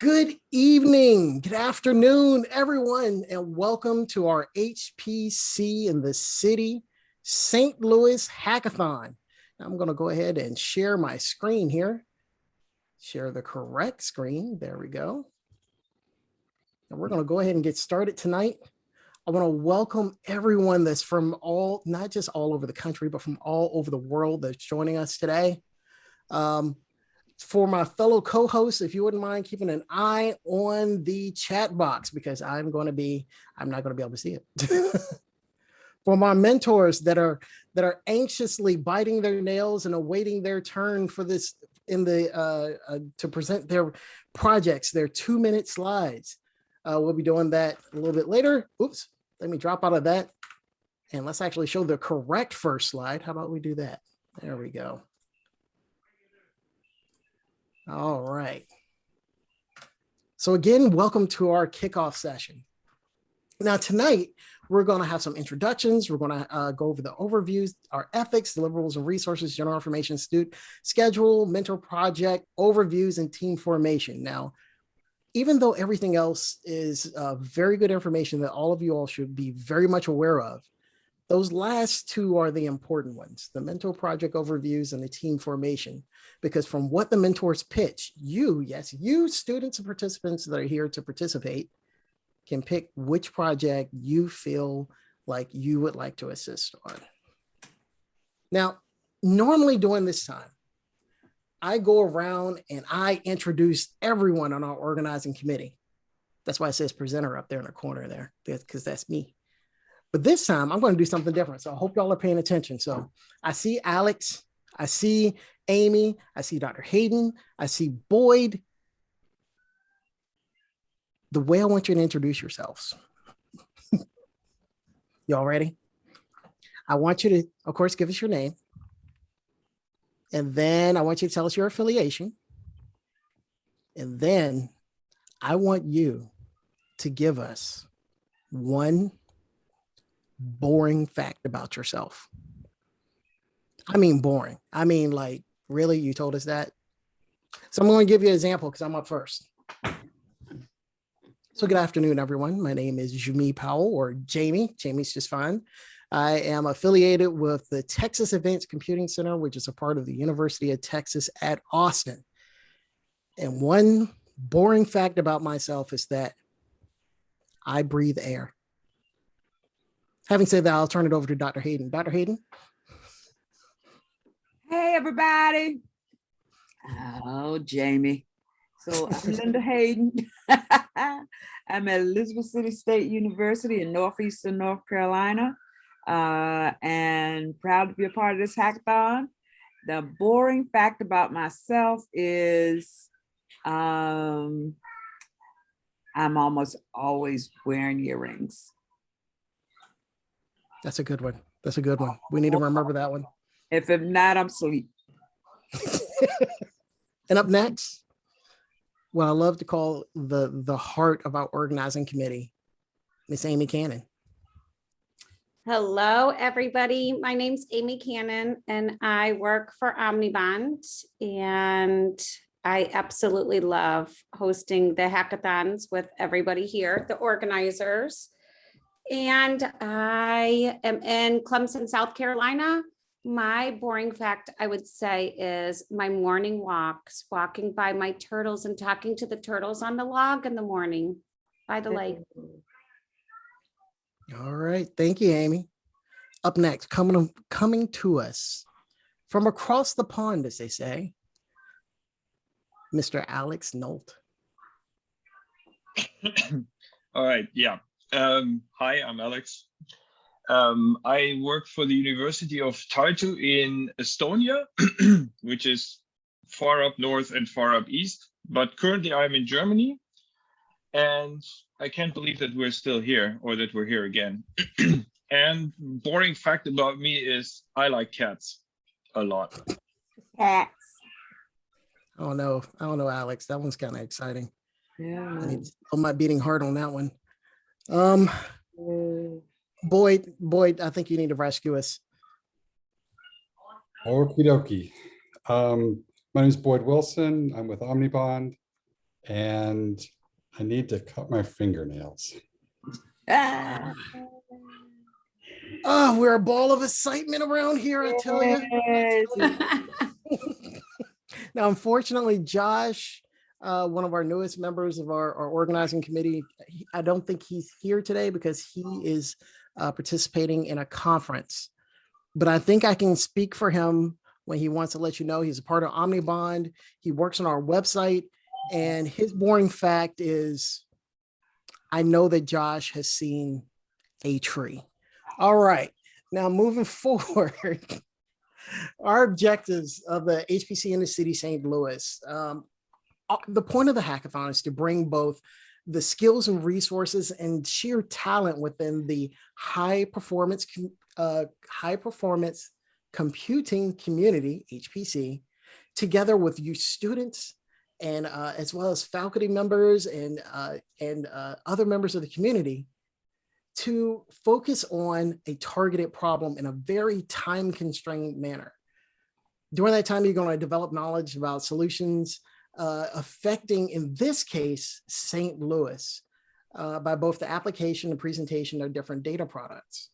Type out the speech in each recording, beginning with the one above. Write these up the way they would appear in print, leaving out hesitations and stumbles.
Good evening, good afternoon, everyone, and welcome to our HPC in the City St. Louis Hackathon. I'm going to go ahead and share my screen here. Share the correct screen. There we go. And we're going to go ahead and get started tonight. I want to welcome everyone that's from not just all over the country, but from all over the world that's joining us today. For my fellow co-hosts, if you wouldn't mind keeping an eye on the chat box, because I'm not going to be able to see it. For my mentors that are anxiously biting their nails and awaiting their turn for this to present their projects, their 2-minute slides. We'll be doing that a little bit later. Oops, let me drop out of that. And let's actually show the correct first slide. How about we do that? There we go. All right. So again, welcome to our kickoff session. Now tonight, we're going to have some introductions. We're going to go over the overviews, our ethics, deliverables and resources, general information, student schedule, mentor project, overviews, and team formation. Now, even though everything else is very good information that all of you all should be very much aware of, those last two are the important ones, the mentor project overviews and the team formation, because from what the mentors pitch, you students and participants that are here to participate can pick which project you feel like you would like to assist on. Now, normally during this time, I go around and I introduce everyone on our organizing committee. That's why it says presenter up there in the corner there, because that's me. But this time I'm going to do something different. So I hope y'all are paying attention. So I see Alex, I see Amy, I see Dr. Hayden, I see Boyd. The way I want you to introduce yourselves. Y'all ready? I want you to, of course, give us your name. And then I want you to tell us your affiliation. And then I want you to give us one boring fact about yourself. I mean, boring. I mean, like, really, you told us that? So I'm going to give you an example because I'm up first. So good afternoon, everyone. My name is Jumi Powell, or Jamie. Jamie's just fine. I am affiliated with the Texas Advanced Computing Center, which is a part of the University of Texas at Austin. And one boring fact about myself is that I breathe air. Having said that, I'll turn it over to Dr. Hayden. Dr. Hayden. Hey, everybody. Oh, Jamie. So I'm Linda Hayden. I'm at Elizabeth City State University in Northeastern North Carolina, and proud to be a part of this hackathon. The boring fact about myself is I'm almost always wearing earrings. That's a good one. That's a good one. We need to remember that one. If I'm not, I'm asleep. And up next, what I love to call the heart of our organizing committee, Miss Amy Cannon. Hello, everybody. My name's Amy Cannon, and I work for Omnibond, and I absolutely love hosting the hackathons with everybody here, the organizers. And I am in Clemson, South Carolina. My boring fact, I would say, is my morning walks, walking by my turtles and talking to the turtles on the log in the morning by the lake. All right. Thank you, Amy. Up next, coming to us from across the pond, as they say, Mr. Alex Nolt. All right. Yeah. Hi, I'm Alex. I work for the University of Tartu in Estonia, which is far up north and far up east. But currently I'm in Germany, and I can't believe that we're still here, or that we're here again. And boring fact about me is I like cats a lot. Cats. Oh no, I don't know, Alex. That one's kind of exciting. Yeah. I my beating heart on that one. Boyd, I think you need to rescue us. Okie dokie. My name is Boyd Wilson. I'm with Omnibond, and I need to cut my fingernails. Ah, Oh, we're a ball of excitement around here, I tell you. yes. Now, unfortunately, Josh, one of our newest members of our organizing committee, I don't think he's here today because he is participating in a conference. But I think I can speak for him when he wants to let you know he's a part of Omnibond. He works on our website, and his boring fact is, I know that Josh has seen a tree. All right, now moving forward, our objectives of the HPC in the city St. Louis. The point of the hackathon is to bring both the skills and resources and sheer talent within the high performance computing community, HPC, together with you students and as well as faculty members and other members of the community to focus on a targeted problem in a very time-constrained manner. During that time, you're going to develop knowledge about solutions affecting, in this case, St. Louis, by both the application and presentation of different data products.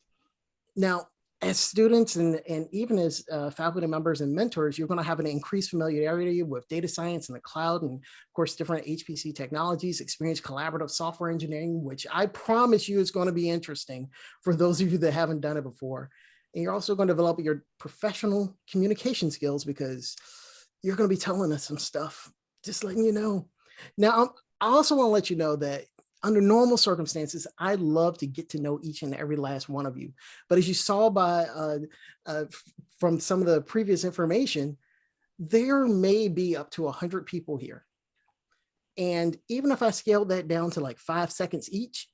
Now, as students and even as faculty members and mentors, you're going to have an increased familiarity with data science and the cloud, and of course, different HPC technologies, experience collaborative software engineering, which I promise you is going to be interesting for those of you that haven't done it before. And you're also going to develop your professional communication skills because you're going to be telling us some stuff, just letting you know. Now, I also want to let you know that under normal circumstances, I love to get to know each and every last one of you. But as you saw from some of the previous information, there may be up to 100 people here. And even if I scaled that down to like 5 seconds each,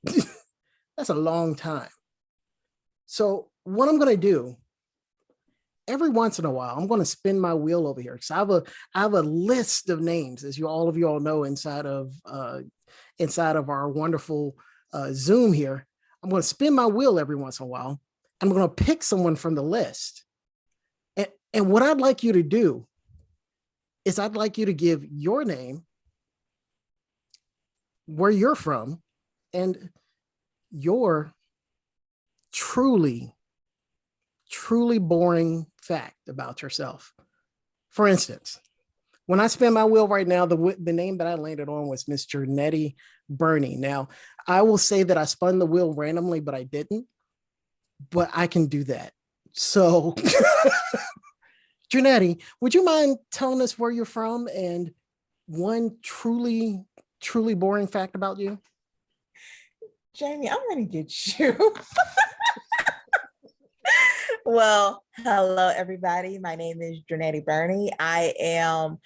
that's a long time. So what I'm going to do, every once in a while, I'm going to spin my wheel over here. So I have a list of names, as all of you all know, inside of our wonderful Zoom here. I'm going to spin my wheel every once in a while. I'm going to pick someone from the list. And what I'd like you to do is I'd like you to give your name, where you're from, and your truly boring fact about yourself. For instance, when I spin my wheel right now, the name that I landed on was Mr. Nettie Burney. Now, I will say that I spun the wheel randomly, but I didn't. But I can do that. So, Janetti, would you mind telling us where you're from and one truly boring fact about you? Jamie, I'm going to get you. Well, hello, everybody. My name is Janetti Burney. I am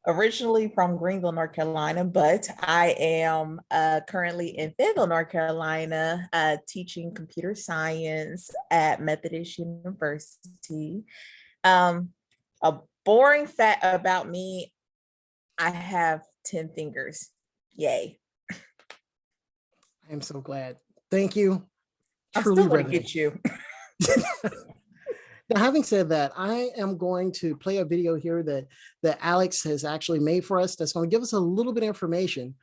originally from Greenville, North Carolina, but I am currently in Fayetteville, North Carolina, teaching computer science at Methodist University. A boring fact about me, I have 10 fingers. Yay. I am so glad. Thank you. I'm Truly still going to riveting. get you. Now, having said that, I am going to play a video here that Alex has actually made for us that's going to give us a little bit of information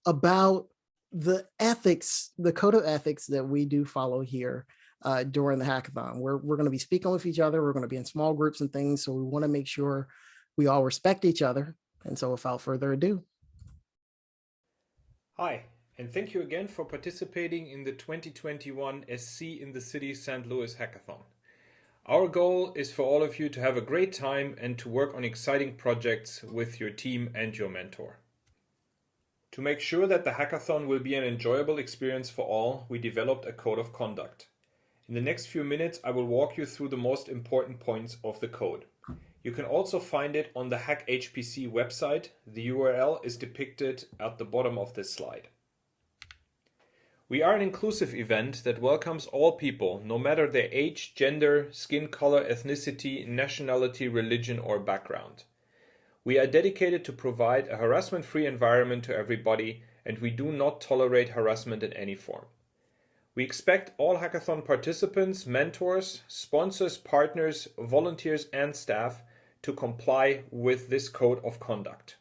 about the ethics, the code of ethics that we do follow here during the hackathon. We're going to be speaking with each other. We're going to be in small groups and things. So we want to make sure we all respect each other. And so without further ado. Hi, and thank you again for participating in the 2021 SC in the City St. Louis Hackathon. Our goal is for all of you to have a great time and to work on exciting projects with your team and your mentor. To make sure that the hackathon will be an enjoyable experience for all, we developed a code of conduct. In the next few minutes, I will walk you through the most important points of the code. You can also find it on the HackHPC website. The URL is depicted at the bottom of this slide. We are an inclusive event that welcomes all people, no matter their age, gender, skin color, ethnicity, nationality, religion, or background. We are dedicated to provide a harassment-free environment to everybody, and we do not tolerate harassment in any form. We expect all hackathon participants, mentors, sponsors, partners, volunteers, and staff to comply with this code of conduct.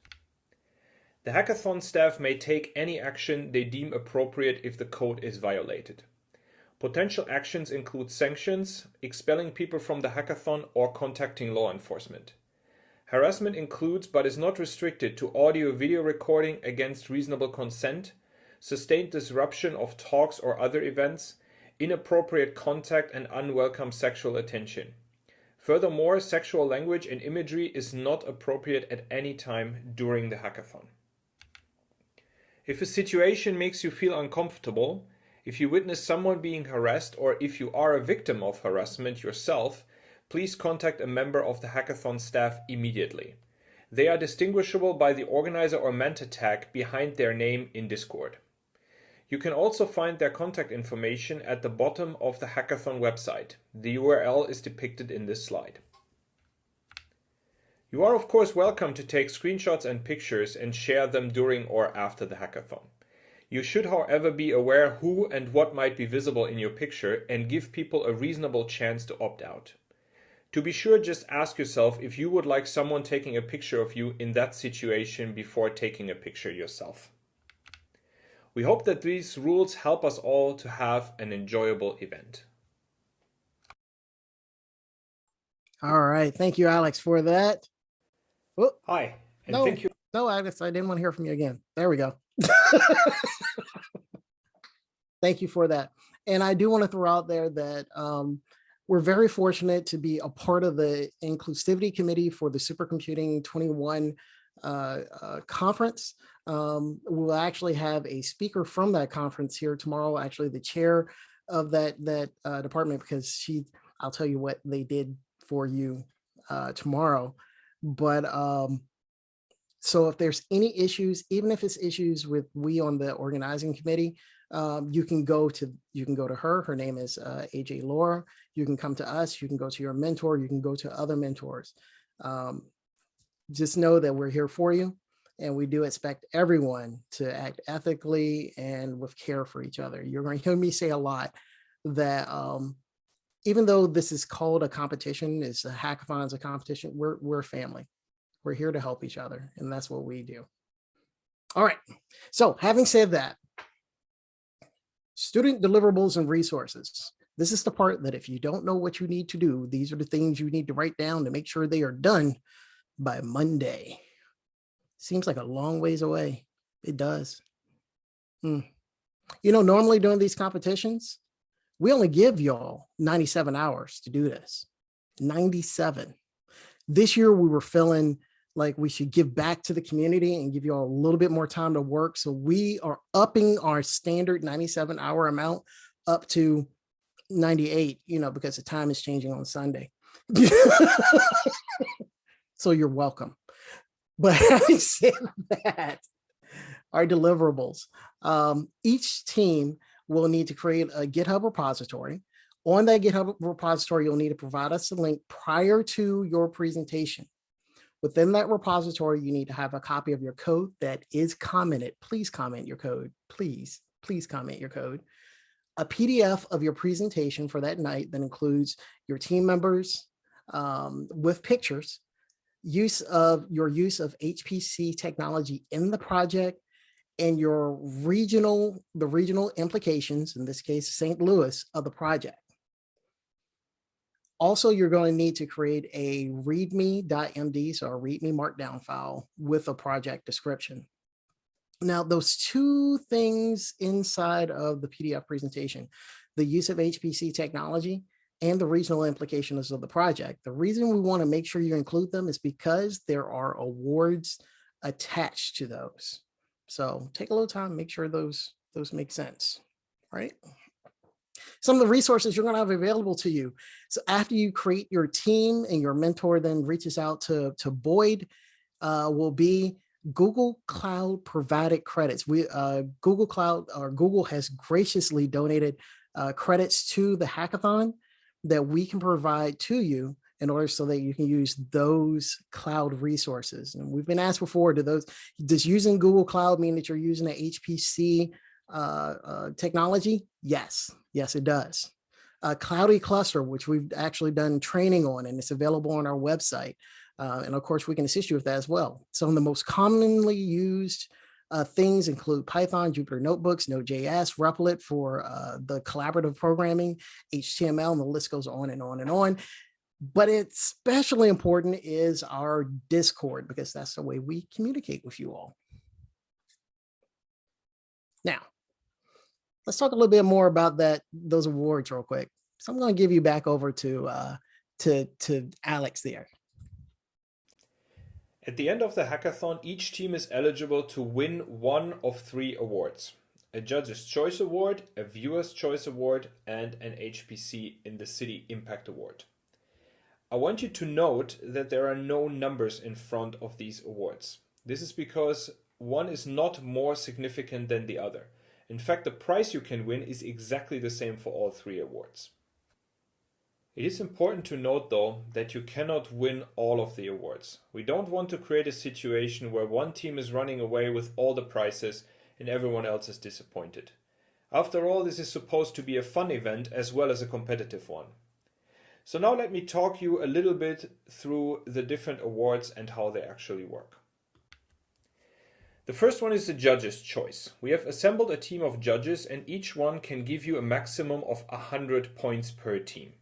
The hackathon staff may take any action they deem appropriate if the code is violated. Potential actions include sanctions, expelling people from the hackathon, or contacting law enforcement. Harassment includes, but is not restricted to, audio-video recording against reasonable consent, sustained disruption of talks or other events, inappropriate contact, and unwelcome sexual attention. Furthermore, sexual language and imagery is not appropriate at any time during the hackathon. If a situation makes you feel uncomfortable, if you witness someone being harassed, or if you are a victim of harassment yourself, please contact a member of the hackathon staff immediately. They are distinguishable by the organizer or mentor tag behind their name in Discord. You can also find their contact information at the bottom of the hackathon website. The URL is depicted in this slide. You are of course welcome to take screenshots and pictures and share them during or after the hackathon. You should, however, be aware who and what might be visible in your picture and give people a reasonable chance to opt out. To be sure, just ask yourself if you would like someone taking a picture of you in that situation before taking a picture yourself. We hope that these rules help us all to have an enjoyable event. All right. Thank you, Alex, for that. Oh, Hi, and no, thank you. no, Alex, I didn't want to hear from you again. There we go. Thank you for that. And I do want to throw out there that we're very fortunate to be a part of the inclusivity committee for the Supercomputing 21 conference. We'll actually have a speaker from that conference here tomorrow, actually the chair of that department, because I'll tell you what they did for you tomorrow. But so if there's any issues, even if it's issues with we on the organizing committee, you can go to her. Her name is AJ Laura. You can come to us. You can go to your mentor. You can go to other mentors. Just know that we're here for you, and we do expect everyone to act ethically and with care for each other. You're going to hear me say a lot that even though this is called a competition, it's a hackathon, it's a competition, we're family. We're here to help each other, and that's what we do. All right. So having said that, student deliverables and resources. This is the part that if you don't know what you need to do, these are the things you need to write down to make sure they are done by Monday. Seems like a long ways away. It does. You know, normally during these competitions, we only give y'all 97 hours to do this. 97. This year we were feeling like we should give back to the community and give you all a little bit more time to work. So we are upping our standard 97-hour amount up to 98, you know, because the time is changing on Sunday. So you're welcome. But having said that, our deliverables, each team will need to create a GitHub repository. On that GitHub repository, you'll need to provide us a link prior to your presentation. Within that repository, you need to have a copy of your code that is commented. Please comment your code. Please comment your code. A PDF of your presentation for that night that includes your team members with pictures, use of HPC technology in the project, and your the regional implications, in this case, St. Louis, of the project. Also, you're going to need to create a readme.md, so a readme markdown file with a project description. Now, those two things inside of the PDF presentation, the use of HPC technology and the regional implications of the project, the reason we want to make sure you include them is because there are awards attached to those. So take a little time, make sure those make sense, right? Some of the resources you're going to have available to you. So after you create your team and your mentor then reaches out to Boyd, will be Google Cloud provided credits. Google Cloud, or Google, has graciously donated credits to the hackathon that we can provide to you in order so that you can use those cloud resources. And we've been asked before, does using Google Cloud mean that you're using an HPC technology? Yes, it does. Cloudy Cluster, which we've actually done training on, and it's available on our website. And of course, we can assist you with that as well. Some of the most commonly used things include Python, Jupyter Notebooks, Node.js, Replit for the collaborative programming, HTML, and the list goes on and on and on. But especially important is our Discord, because that's the way we communicate with you all. Now, let's talk a little bit more about those awards real quick. So I'm going to give you back over to Alex there. At the end of the hackathon, each team is eligible to win one of 3 awards: a Judge's Choice Award, a Viewer's Choice Award, and an HPC in the City Impact Award. I want you to note that there are no numbers in front of these awards. This is because one is not more significant than the other. In fact, the prize you can win is exactly the same for all 3 awards. It is important to note, though, that you cannot win all of the awards. We don't want to create a situation where one team is running away with all the prizes and everyone else is disappointed. After all, this is supposed to be a fun event as well as a competitive one. So now let me talk you a little bit through the different awards and how they actually work. The first one is the Judge's Choice. We have assembled a team of judges and each one can give you a maximum of 100 points per team.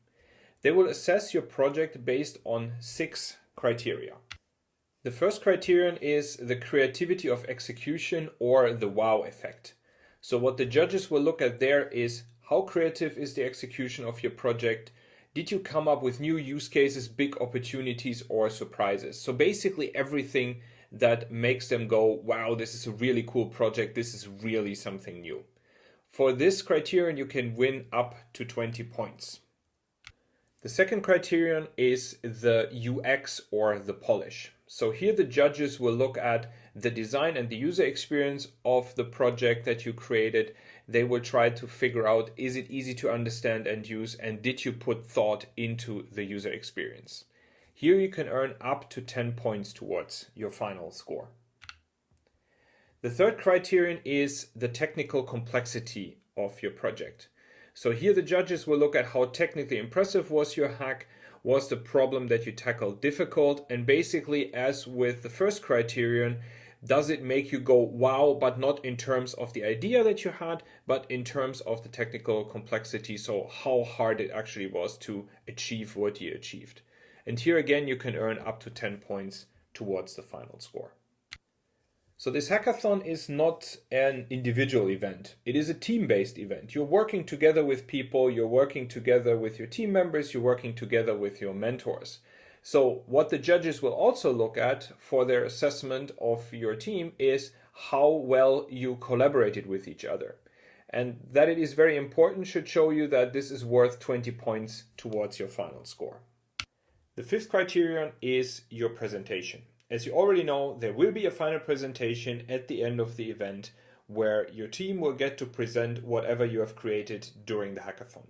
They will assess your project based on 6 criteria. The first criterion is the creativity of execution, or the wow effect. So what the judges will look at there is how creative is the execution of your project. Did you come up with new use cases, big opportunities, or surprises? So basically everything that makes them go, wow, this is a really cool project, this is really something new. For this criterion, you can win up to 20 points. The second criterion is the UX, or the polish. So here the judges will look at the design and the user experience of the project that you created. They will try to figure out, is it easy to understand and use, and did you put thought into the user experience? Here you can earn up to 10 points towards your final score. The third criterion is the technical complexity of your project. So here the judges will look at how technically impressive was your hack, was the problem that you tackled difficult, and basically, as with the first criterion, does it make you go wow, but not in terms of the idea that you had, but in terms of the technical complexity, so how hard it actually was to achieve what you achieved. And here again, you can earn up to 10 points towards the final score. So this hackathon is not an individual event. It is a team-based event. You're working together with people, you're working together with your team members, you're working together with your mentors. So what the judges will also look at for their assessment of your team is how well you collaborated with each other. And that it is very important should show you that this is worth 20 points towards your final score. The fifth criterion is your presentation. As you already know, there will be a final presentation at the end of the event where your team will get to present whatever you have created during the hackathon.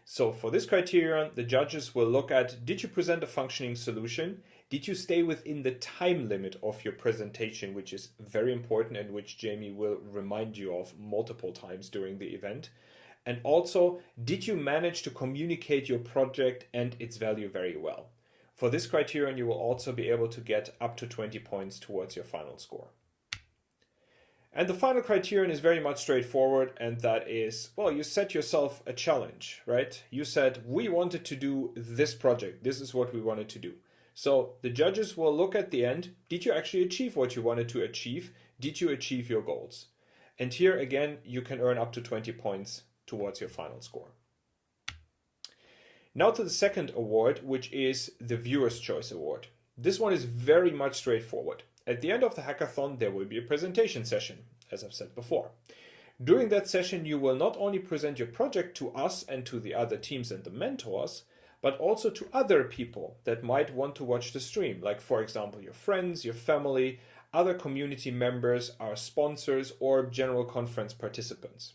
So for this criterion, the judges will look at, did you present a functioning solution? Did you stay within the time limit of your presentation, which is very important and which Jamie will remind you of multiple times during the event? And also, did you manage to communicate your project and its value very well? For this criterion, you will also be able to get up to 20 points towards your final score. And the final criterion is very much straightforward, and that is, well, you set yourself a challenge, right? You said, we wanted to do this project. This is what we wanted to do. So the judges will look at the end. Did you actually achieve what you wanted to achieve? Did you achieve your goals? And here again, you can earn up to 20 points towards your final score. Now to the second award, which is the Viewer's Choice Award. This one is very much straightforward. At the end of the hackathon, there will be a presentation session, as I've said before. During that session, you will not only present your project to us and to the other teams and the mentors, but also to other people that might want to watch the stream, like for example, your friends, your family, other community members, our sponsors, or general conference participants.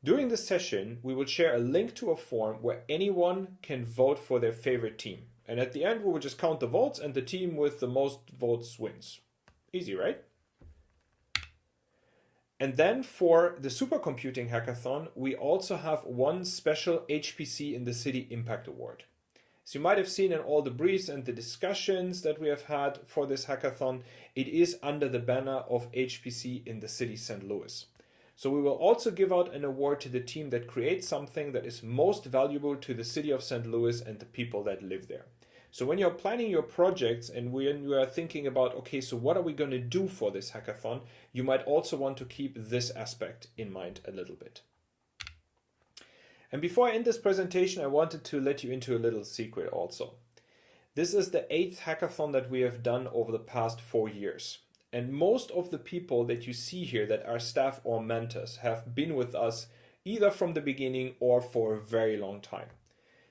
During the session, we will share a link to a form where anyone can vote for their favorite team. And at the end, we will just count the votes and the team with the most votes wins. Easy, right? And then for the Supercomputing Hackathon, we also have one special HPC in the City Impact Award. As you might have seen in all the briefs and the discussions that we have had for this hackathon, it is under the banner of HPC in the city St. Louis. So we will also give out an award to the team that creates something that is most valuable to the city of St. Louis and the people that live there. So when you're planning your projects and when you are thinking about, okay, so what are we going to do for this hackathon, you might also want to keep this aspect in mind a little bit. And before I end this presentation, I wanted to let you into a little secret also. This is the 8th hackathon that we have done over the past 4 years. And most of the people that you see here that are staff or mentors have been with us either from the beginning or for a very long time.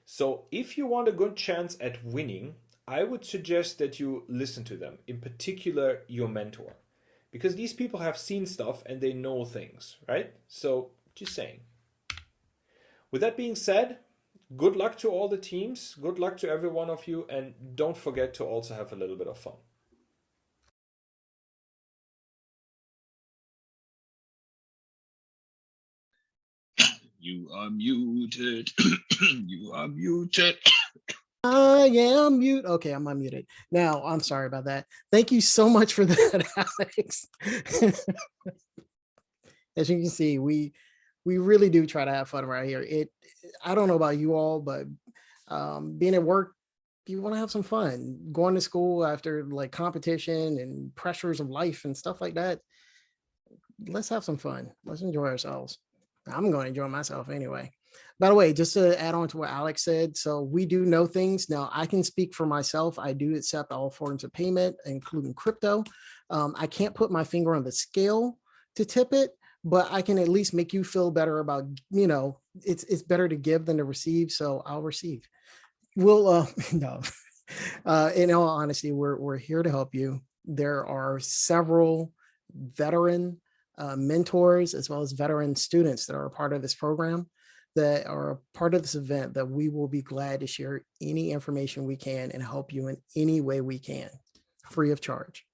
So if you want a good chance at winning, I would suggest that you listen to them, in particular your mentor, because these people have seen stuff and they know things, right? So just saying. With that being said, good luck to all the teams, good luck to every one of you, and don't forget to also have a little bit of fun. You are muted. You are muted. I am mute. Okay, I'm unmuted. Now, I'm sorry about that. Thank you so much for that, Alex. As you can see, we really do try to have fun around here. I don't know about you all, but being at work, you want to have some fun. Going to school after like competition and pressures of life and stuff like that. Let's have some fun. Let's enjoy ourselves. I'm going to enjoy myself anyway. By the way, just to add on to what Alex said, so we do know things. Now, I can speak for myself. I do accept all forms of payment, including crypto. I can't put my finger on the scale to tip it, but I can at least make you feel better about, you know, it's better to give than to receive. So I'll receive. We'll, no, in all honesty, we're here to help you. There are several veteran mentors as well as veteran students that are a part of this program, that are a part of this event, that we will be glad to share any information we can and help you in any way we can, free of charge.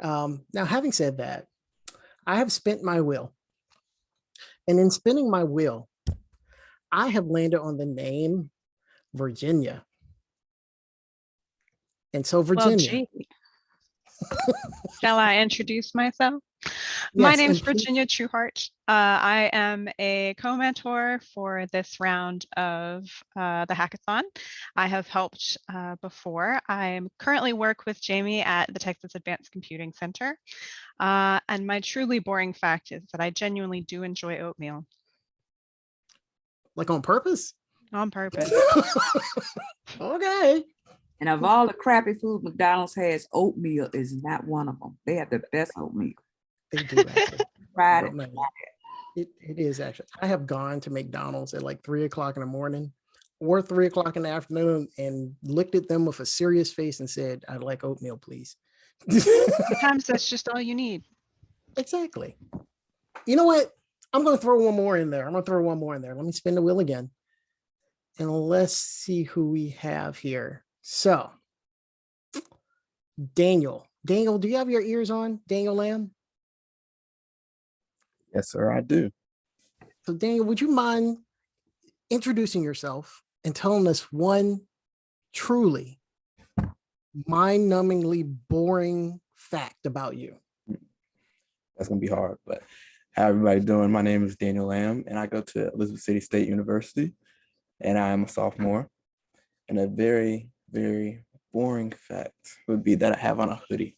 Now, having said that, I have spent my wheel. And in spinning my wheel, I have landed on the name Virginia. And so Virginia. Well, gee. Shall I introduce myself? My Yes, name is and please- Virginia Trueheart. I am a co-mentor for this round of the hackathon. I have helped before. I currently work with Jamie at the Texas Advanced Computing Center. And my truly boring fact is that I genuinely do enjoy oatmeal. Like on purpose? On purpose. Okay. And of all the crappy food McDonald's has, oatmeal is not one of them. They have the best oatmeal. They do actually. Tried But it. no, it is actually. I have gone to McDonald's at like 3 o'clock in the morning or 3 o'clock in the afternoon and looked at them with a serious face and said, I'd like oatmeal, please. Sometimes that's just all you need. Exactly. You know what? I'm going to throw one more in there. Let me spin the wheel again. And let's see who we have here. So, Daniel, do you have your ears on? Daniel Lamb? Yes, sir, I do. So Daniel, would you mind introducing yourself and telling us one truly mind-numbingly boring fact about you? That's gonna be hard, but how everybody doing? My name is Daniel Lamb, and I go to Elizabeth City State University, and I am a sophomore. And a very, very boring fact would be that I have on a hoodie.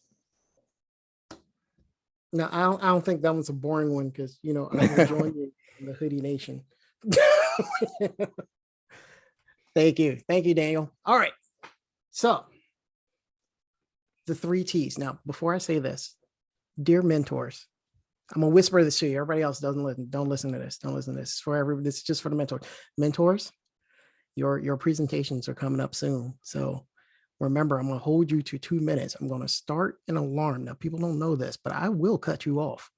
No, I don't think that one's a boring one because, you know, I will join you in the hoodie nation. Thank you, Daniel. All right, so the 3 T's. Now, before I say this, dear mentors, I'm gonna whisper this to you. Everybody else doesn't listen. Don't listen to this. Don't listen to this. This is just for the mentors. Mentors, your presentations are coming up soon. So remember, I'm gonna hold you to 2 minutes. I'm gonna start an alarm. Now, people don't know this, but I will cut you off.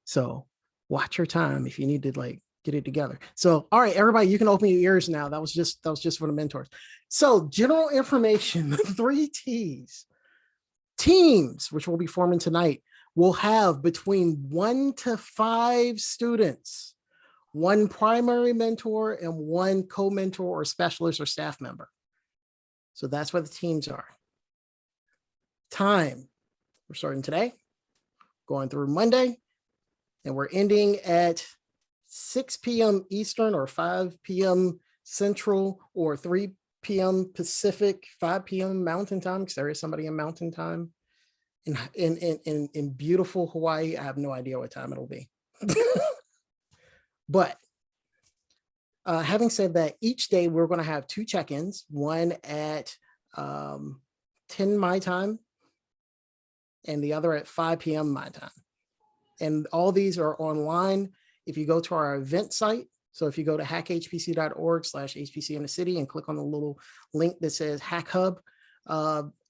So watch your time if you need to like get it together. So, all right, everybody, you can open your ears now. That was just for the mentors. So general information, the 3 T's. Teams, which will be forming tonight, will have between 1 to 5 students one primary mentor, and one co-mentor or specialist or staff member. So that's what the teams are. Time, we're starting today, going through Monday, and we're ending at 6 p.m. Eastern or 5 p.m. Central or 3 p.m. Pacific, 5 p.m. Mountain Time, because there is somebody in Mountain Time. In beautiful Hawaii, I have no idea what time it'll be. But having said that, each day we're going to have 2 check-ins, one at 10 my time and the other at 5 p.m. my time. And all these are online. If you go to our event site, so if you go to hackhpc.org/HPC in the city and click on the little link that says Hack Hub,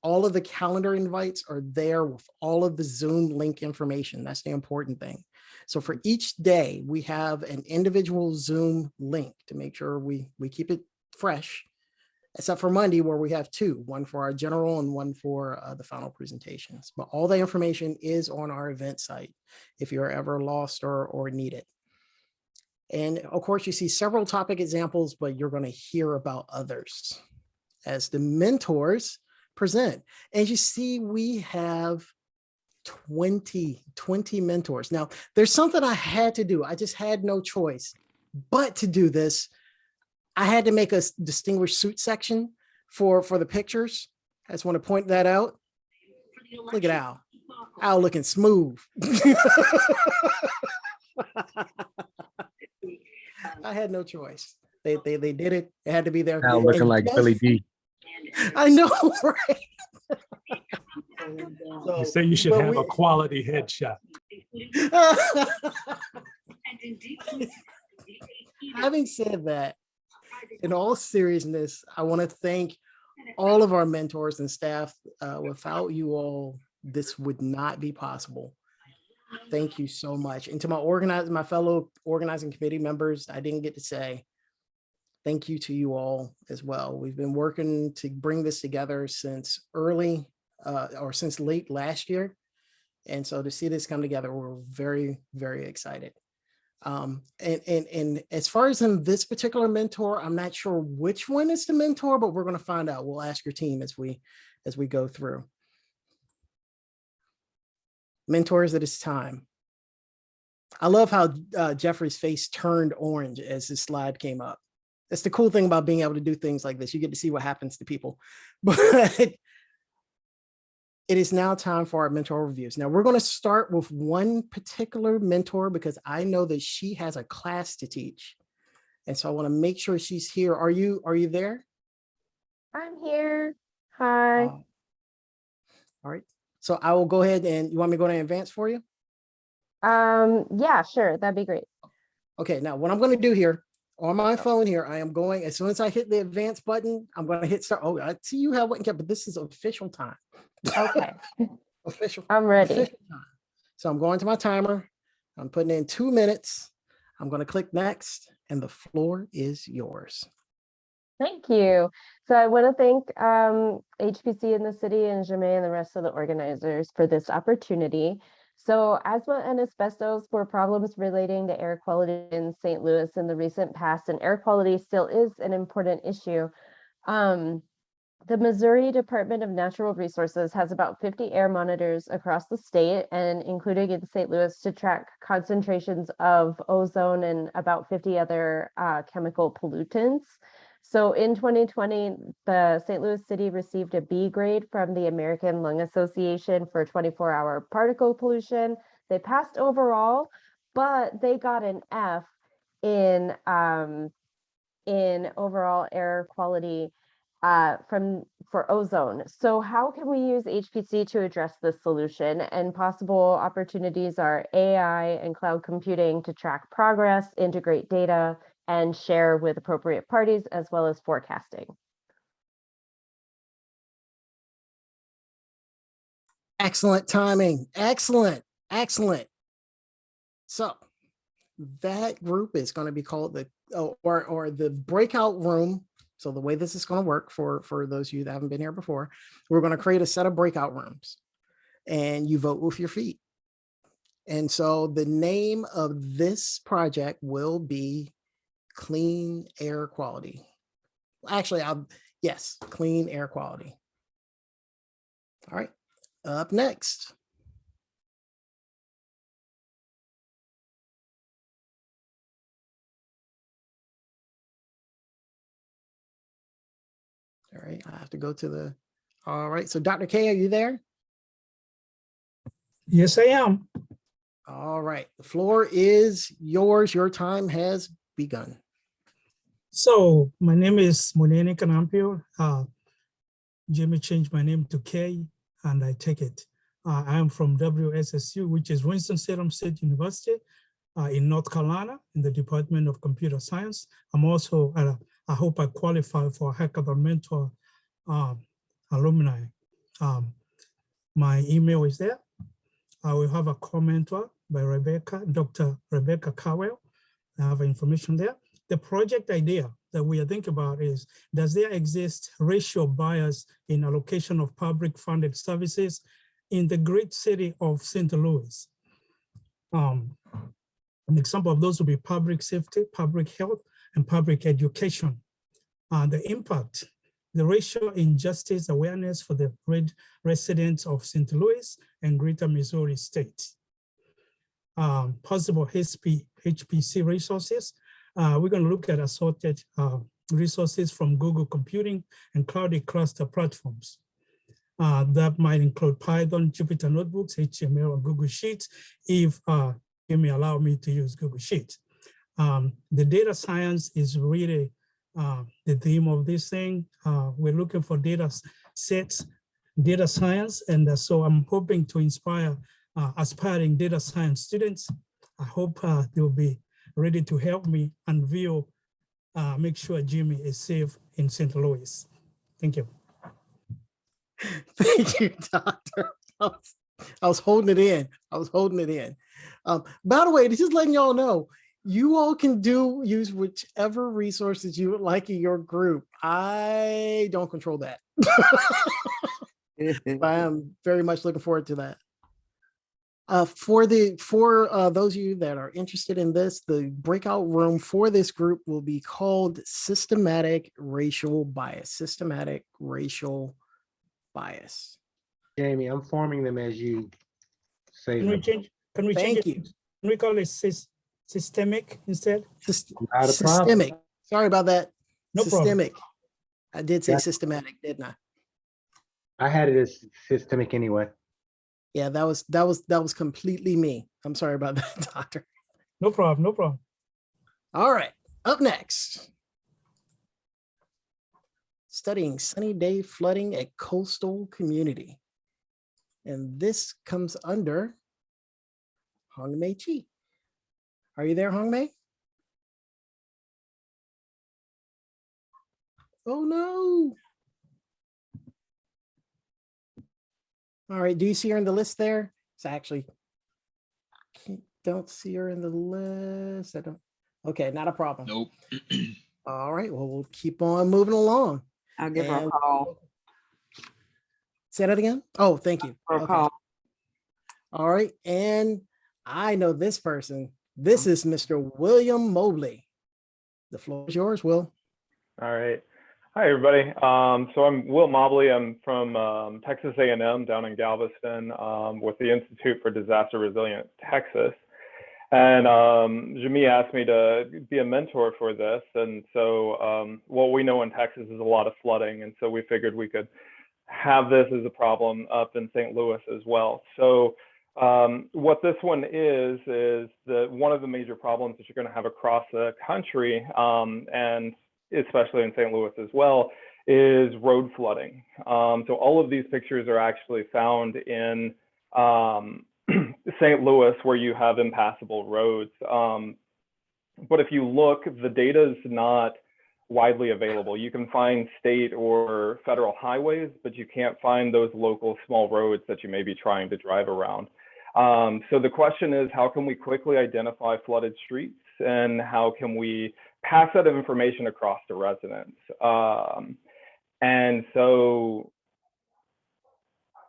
all of the calendar invites are there with all of the Zoom link information. That's the important thing. So for each day, we have an individual Zoom link to make sure we keep it fresh, except for Monday where we have 2, one for our general and one for the final presentations. But all the information is on our event site if you're ever lost or need it. And of course, you see several topic examples, but you're going to hear about others as the mentors present. As you see, we have 20 mentors. Now, there's something I had to do. I just had no choice but to do this. I had to make a distinguished suit section for the pictures. I just want to point that out. Look at Al. Al looking smooth. I had no choice. They did it. It had to be there. Now looking like Billy D. I know, right? You say you should have a quality headshot. Having said that, in all seriousness, I want to thank all of our mentors and staff. Without you all, this would not be possible. Thank you so much. And to my fellow organizing committee members, I didn't get to say thank you to you all as well. We've been working to bring this together since since late last year. And so to see this come together, we're very, very excited. And as far as in this particular mentor, I'm not sure which one is the mentor, but we're going to find out. We'll ask your team as we go through. Mentors at this time. I love how Jeffrey's face turned orange as his slide came up. That's the cool thing about being able to do things like this. You get to see what happens to people. But it is now time for our mentor reviews. Now we're going to start with one particular mentor because I know that she has a class to teach. And so I want to make sure she's here. Are you there? I'm here. Hi. All right. So I will go ahead and you want me to go to advance for you? Yeah, sure. That'd be great. Okay. Now what I'm going to do here on my phone here, I am going, as soon as I hit the advance button, I'm going to hit start. Oh, I see you have what, but this is official time. Okay. Official. I'm ready. Official time. So I'm going to my timer. I'm putting in 2 minutes. I'm going to click next and the floor is yours. Thank you. So I want to thank HPC in the city and Jamie and the rest of the organizers for this opportunity. So asthma and asbestos were problems relating to air quality in St. Louis in the recent past, and air quality still is an important issue. The Missouri Department of Natural Resources has about 50 air monitors across the state and including in St. Louis to track concentrations of ozone and about 50 other chemical pollutants. So in 2020, the St. Louis City received a B grade from the American Lung Association for 24-hour particle pollution. They passed overall, but they got an F in overall air quality for ozone. So how can we use HPC to address this solution? And possible opportunities are AI and cloud computing to track progress, integrate data, and share with appropriate parties, as well as forecasting. Excellent timing. Excellent. Excellent. So that group is going to be called the breakout room. So the way this is going to work for those of you that haven't been here before, we're going to create a set of breakout rooms and you vote with your feet. And so the name of this project will be Clean Air Quality. Actually, yes, Clean Air Quality. All right, up next. All right, I have to go to the, all right, so Dr. K, are you there? Yes, I am. All right, the floor is yours. Your time has begun. So my name is Munene Kanampio. Jimmy changed my name to K, and I take it. I am from WSSU, which is Winston-Salem State University in North Carolina in the Department of Computer Science. I'm also, I hope I qualify for Hackathon Mentor alumni. My email is there. I will have a commenter by Dr. Rebecca Cowell. I have information there. The project idea that we are thinking about is, does there exist racial bias in allocation of public funded services in the great city of St. Louis? An example of those would be public safety, public health, and public education. The impact, the racial injustice awareness for the residents of St. Louis and Greater Missouri State. Possible HPC resources. We're going to look at assorted resources from Google Computing and Cloudy Cluster platforms. That might include Python, Jupyter Notebooks, HTML, or Google Sheets, if you may allow me to use Google Sheets. The data science is really the theme of this thing. We're looking for data sets, data science, and so I'm hoping to inspire aspiring data science students. I hope they'll be ready to help me unveil, make sure Jimmy is safe in St. Louis. Thank you. Thank you, Doctor. I was holding it in. I was holding it in. By the way, just letting y'all know, you all can use whichever resources you would like in your group. I don't control that. I am very much looking forward to that. For those of you that are interested in this, the breakout room for this group will be called Systematic Racial Bias. Systematic Racial Bias. Jamie, I'm forming them as you say Can them. we change? Can we Thank change you. it? Can we call it systemic instead? Not a Systemic. problem. Sorry about that. No Systemic. problem. I did say Yeah. systematic, didn't I? I had it as systemic anyway. Yeah, that was completely me. I'm sorry about that, Doctor. No problem. No problem. All right, up next. Studying sunny day flooding at coastal community. And this comes under Hongmei Chi. Are you there, Hongmei? Oh no. All right, do you see her in the list there? It's actually, don't see her in the list. I don't. Okay, not a problem. Nope. All right, well, we'll keep on moving along. I'll give her a call. Say that again? Oh, thank you. Her call. All right, and I know this person. This is Mr. William Mobley. The floor is yours, Will. All right. Hi, everybody. So I'm Will Mobley. I'm from Texas A&M down in Galveston with the Institute for Disaster Resilient Texas. And Jimmy asked me to be a mentor for this. And so what we know in Texas is a lot of flooding. And so we figured we could have this as a problem up in St. Louis as well. So what this one is that one of the major problems that you're going to have across the country, and especially in St. Louis as well, is road flooding. So all of these pictures are actually found in St. Louis, where you have impassable roads. But if you look, the data is not widely available. You can find state or federal highways, but you can't find those local small roads that you may be trying to drive around. So the question is, how can we quickly identify flooded streets, and how can we pass that information across to residents? And so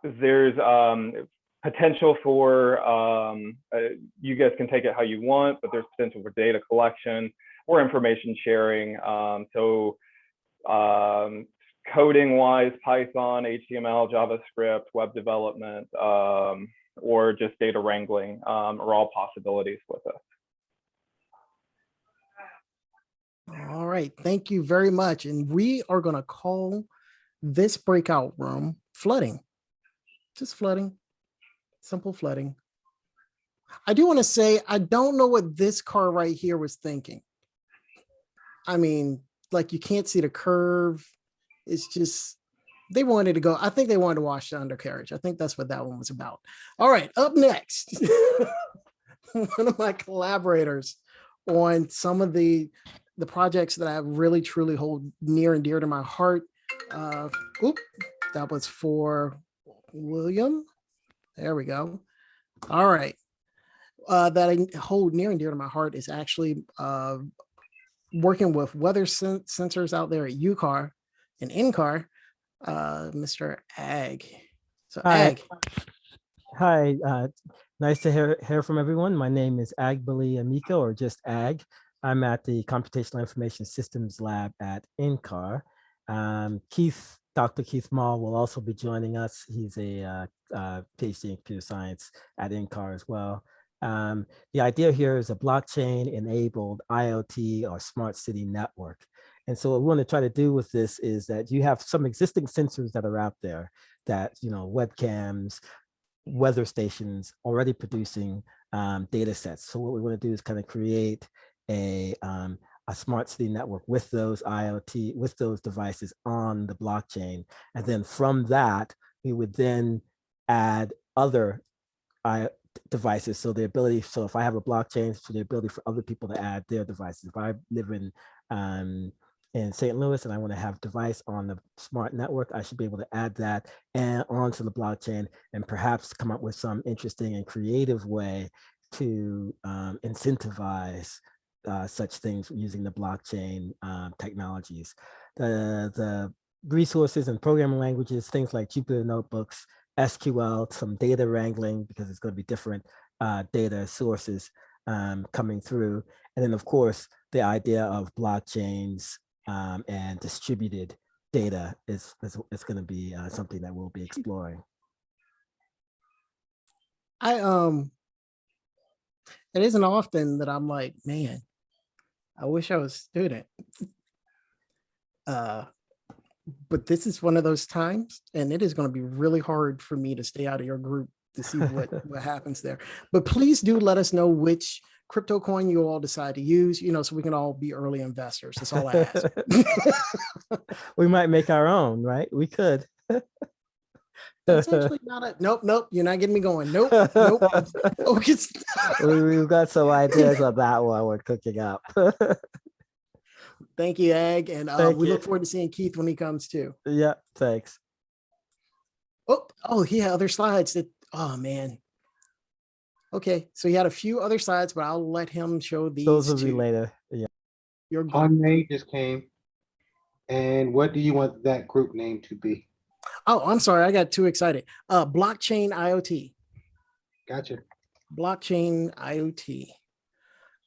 there's potential for, you guys can take it how you want, but there's potential for data collection or information sharing. Coding wise, Python, HTML, JavaScript, web development, or just data wrangling are all possibilities with it. All right, thank you very much. And we are going to call this breakout room flooding, just flooding, simple flooding. I do want to say, I don't know what this car right here was thinking. I mean, like you can't see the curve. It's just, they wanted to go, I think they wanted to wash the undercarriage. I think that's what that one was about. All right, up next, one of my collaborators on some of the projects that I really truly hold near and dear to my heart. That was for William. There we go. All right. That I hold near and dear to my heart is actually working with weather sensors out there at UCAR and NCAR, Mr. Ag. So Ag. Hi, nice to hear from everyone. My name is Agbali Amika, or just Ag. I'm at the Computational Information Systems Lab at NCAR. Dr. Keith Mall will also be joining us. He's a PhD in computer science at NCAR as well. The idea here is a blockchain-enabled IoT or smart city network. And so what we want to try to do with this is that you have some existing sensors that are out there that, webcams, weather stations already producing data sets. So what we want to do is kind of create a smart city network with those IoT, with those devices on the blockchain. And then from that, we would then add other devices. So if I have a blockchain, so the ability for other people to add their devices. If I live in St. Louis and I want to have a device on the smart network, I should be able to add that and onto the blockchain and perhaps come up with some interesting and creative way to incentivize such things using the blockchain technologies. The resources and programming languages, things like Jupyter Notebooks, SQL, some data wrangling, because it's going to be different data sources coming through. And then, of course, the idea of blockchains and distributed data is going to be something that we'll be exploring. It isn't often that I'm like, man, I wish I was a student. But this is one of those times, and it is going to be really hard for me to stay out of your group to see what happens there. But please do let us know which crypto coin you all decide to use, so we can all be early investors. That's all I ask. We might make our own, right? We could. That's actually not a nope. You're not getting me going. Nope. Focus. We've got some ideas on that one we're cooking up. Thank you, Ag, and we look forward to seeing Keith when he comes too. Yeah, thanks. Oh, he had other slides. Oh man. Okay, so he had a few other slides, but I'll let him show these. Those will be later. Yeah. Your name just came. And what do you want that group name to be? Oh, I'm sorry. I got too excited. Blockchain IoT. Gotcha. Blockchain IoT.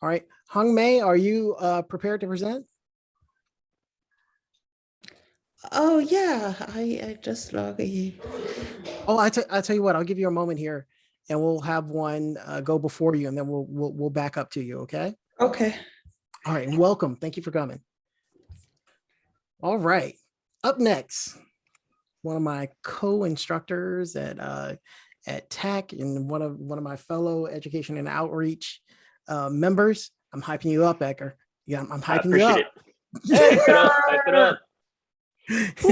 All right. Hung Mei, are you prepared to present? Oh, yeah. I just log in. Oh, I tell you what, I'll give you a moment here and we'll have one go before you and then we'll back up to you. Okay. Okay. All right. And welcome. Thank you for coming. All right. Up next, one of my co-instructors at Tech and one of my fellow education and outreach members. I'm hyping you up, Edgar. Yeah, I'm hyping you up. Hype it up. Is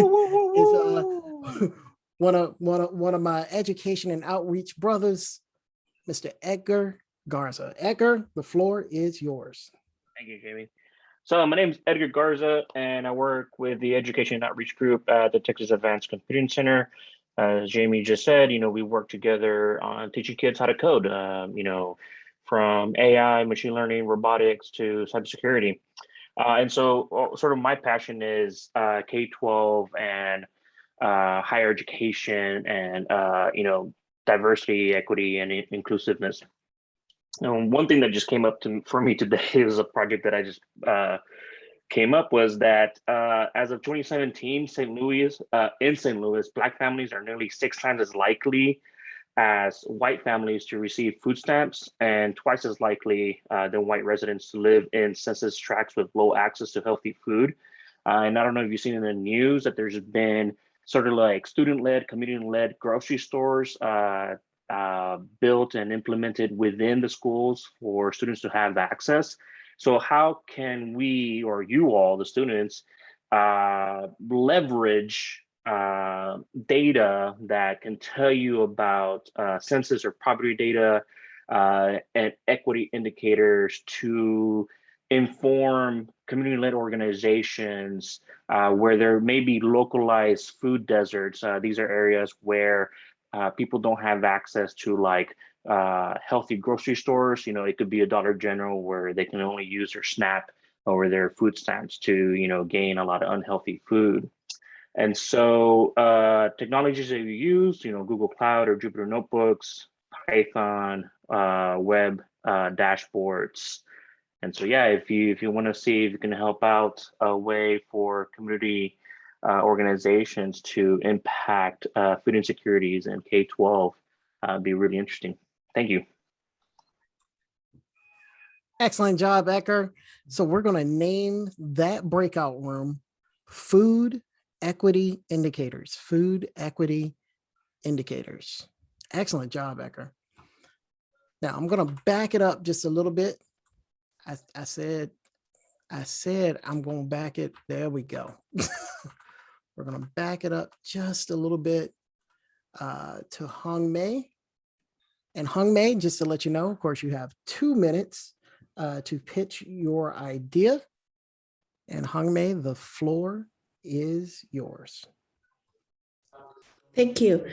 one of my education and outreach brothers, Mr. Edgar Garza. Edgar, the floor is yours. Thank you, Jamie. So my name is Edgar Garza, and I work with the Education and Outreach Group at the Texas Advanced Computing Center. As Jamie just said, we work together on teaching kids how to code, from AI, machine learning, robotics to cybersecurity. And so sort of my passion is K-12 and higher education and, diversity, equity, and inclusiveness. One thing that just came up for me today is a project that I just came up was that as of 2017, in St. Louis, Black families are nearly 6 times as likely as white families to receive food stamps and twice as likely than white residents to live in census tracts with low access to healthy food. And I don't know if you've seen in the news that there's been sort of like student-led, community-led grocery stores built and implemented within the schools for students to have access. So how can we, or you all, the students, leverage data that can tell you about census or poverty data and equity indicators to inform community-led organizations where there may be localized food deserts. These are areas where people don't have access to like healthy grocery stores. You know, it could be a Dollar General where they can only use their SNAP or their food stamps to, you know, gain a lot of unhealthy food. And so technologies that you use, you know, Google Cloud or Jupyter Notebooks, Python, web dashboards. And so, yeah, if you want to see if you can help out a way for community organizations to impact food insecurities in K-12, be really interesting. Thank you. Excellent job, Ecker. So we're going to name that breakout room Food Equity Indicators. Food Equity Indicators. Excellent job, Ecker. Now I'm going to back it up just a little bit. I said I'm going to back it. There we go. We're going to back it up just a little bit to Hung Mei. And Hung Mei, just to let you know, of course, you have 2 minutes to pitch your idea. And Hung Mei, the floor is yours. Thank you.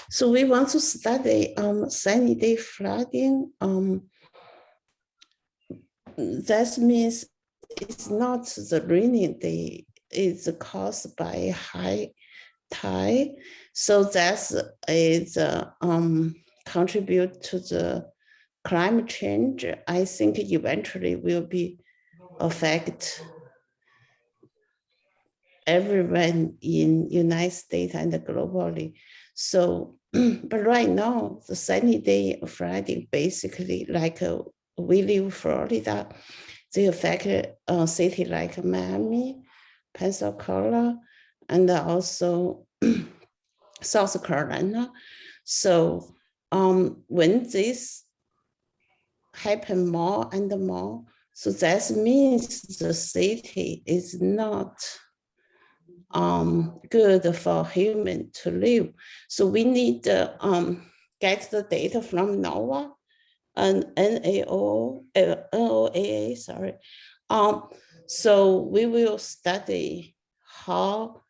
So we want to study sunny day flooding. That means it's not the rainy day, it's caused by high tide. So that's contribute to the climate change. I think eventually will be affect everyone in United States and globally. So, but right now, the sunny day flooding basically like we live in Florida, they affect a city like Miami, Pensacola, and also South Carolina. So when this happen more and more, so that means the city is not good for human to live. So we need to get the data from NOAA and NOAA, sorry. So we will study how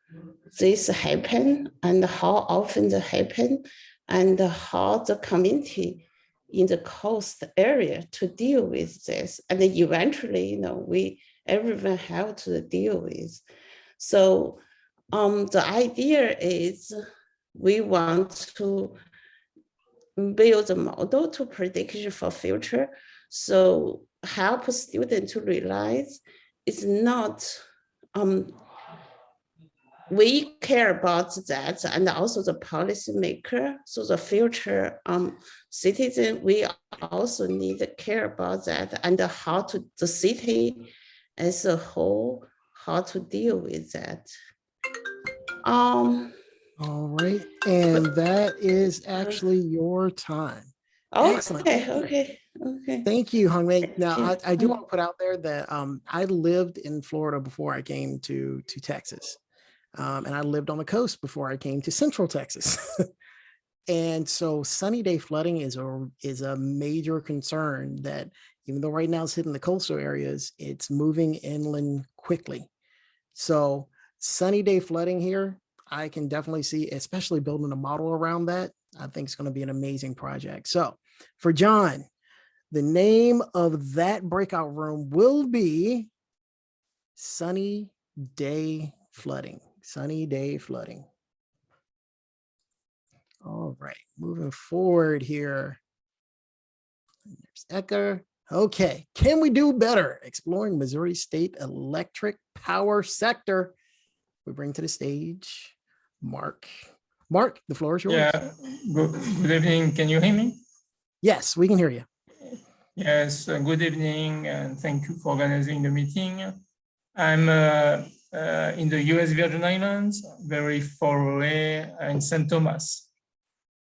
this happen and how often it happen and how the community in the coast area to deal with this. And then eventually, you know, everyone have to deal with. So the idea is we want to build a model to prediction for future. So help students to realize it's not, we care about that and also the policymaker. So the future citizen, we also need to care about that and how to, the city as a whole, how to deal with that. All right, and that is actually your time. Excellent. Okay. Thank you, Hung Mei. Now, I do want to put out there that I lived in Florida before I came to Texas. And I lived on the coast before I came to Central Texas. And so sunny day flooding is a major concern that even though right now it's hitting the coastal areas, it's moving inland quickly. So sunny day flooding here, I can definitely see, especially building a model around that. I think it's going to be an amazing project. So for John, the name of that breakout room will be Sunny Day Flooding. Sunny day flooding. All right, moving forward here. There's Edgar. Okay, can we do better? Exploring Missouri State electric power sector. We bring to the stage Mark. Mark, the floor is yours. Yeah, good evening. Can you hear me? Yes, we can hear you. Yes, good evening, and thank you for organizing the meeting. I'm in the US Virgin Islands, very far away in St. Thomas.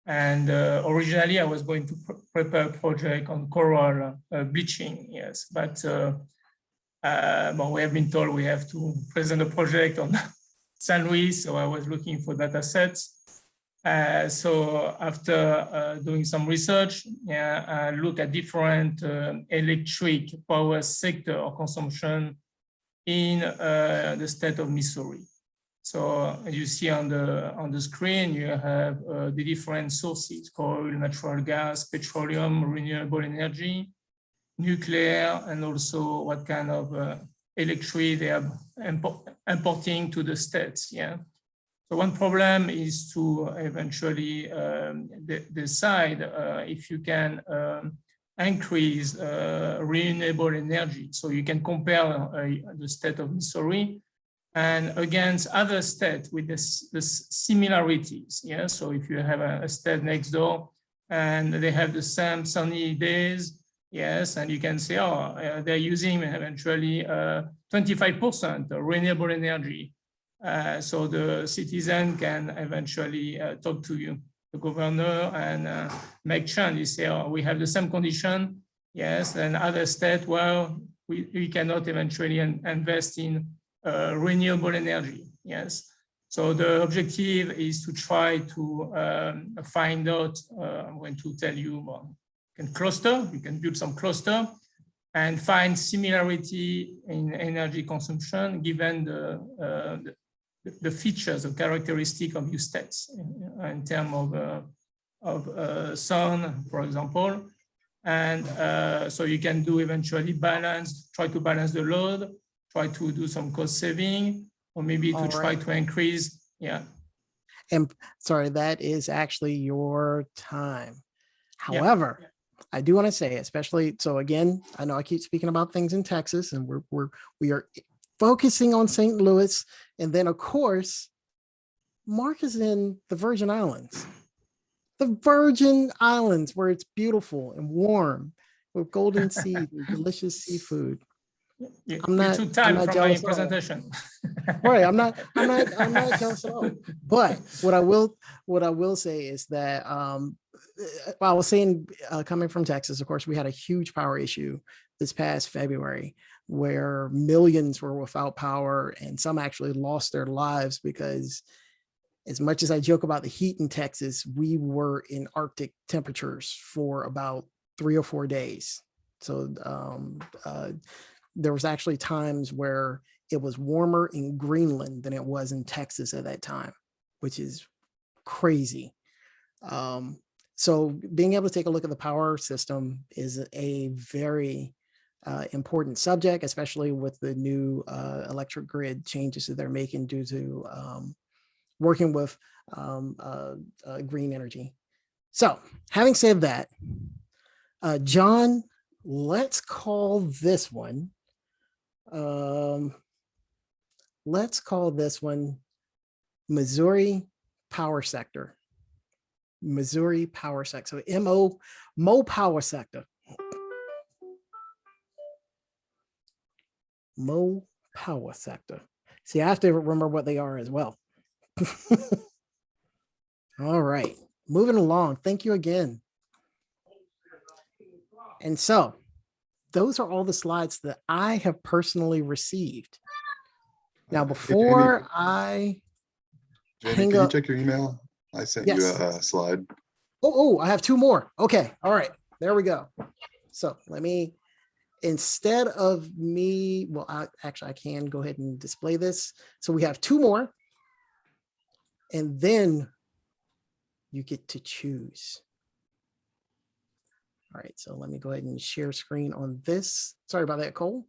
And originally I was going to prepare a project on coral bleaching, yes, but we have been told we have to present a project on San Luis, so I was looking for data sets. So after doing some research, I look at different electric power sector or consumption in the state of Missouri. So as you see on the screen, you have the different sources: coal, natural gas, petroleum, renewable energy, nuclear, and also what kind of electricity they are importing to the states. Yeah. So one problem is to eventually decide if you can increase renewable energy. So you can compare the state of Missouri and against other states with the similarities. Yeah. So if you have a state next door and they have the same sunny days, yes, and you can say, oh, they're using eventually 25% renewable energy. So the citizen can eventually talk to you, the governor, and make change. Say, oh, we have the same condition, yes, and other state, well, we cannot eventually invest in renewable energy, yes. So the objective is to try to find out, I'm going to tell you, you can build some cluster and find similarity in energy consumption given the features or characteristic of your states in terms of sun, for example. And so you can do eventually try to balance the load, try to do some cost saving, or maybe to try to increase, yeah. And sorry, that is actually your time. However, I do want to say, especially, so again, I know I keep speaking about things in Texas, and we are focusing on St. Louis. And then of course, Mark is in the Virgin Islands. The Virgin Islands, where it's beautiful and warm with golden sea and delicious seafood. You took time from my presentation. Right, I'm not jealous at all. But what I will say is that I was saying, coming from Texas, of course, we had a huge power issue this past February where millions were without power, and some actually lost their lives because, as much as I joke about the heat in Texas, we were in Arctic temperatures for about 3 or 4 days. So there was actually times where it was warmer in Greenland than it was in Texas at that time, which is crazy. So being able to take a look at the power system is a very important subject, especially with the new electric grid changes that they're making due to working with green energy. So having said that, John, let's call this one. Let's call this one Missouri Power Sector. Missouri Power Sector. So Mo Power Sector. Mo Power Sector. See, I have to remember what they are as well. All right, moving along. Thank you again. And so those are all the slides that I have personally received. Now, before Jamie, can you check your email? I sent you a slide. Oh, I have 2 more. Okay, all right, there we go. So let me, instead of me, well, I can go ahead and display this. So we have 2 more, and then you get to choose. All right, so let me go ahead and share screen on this. Sorry about that, Cole.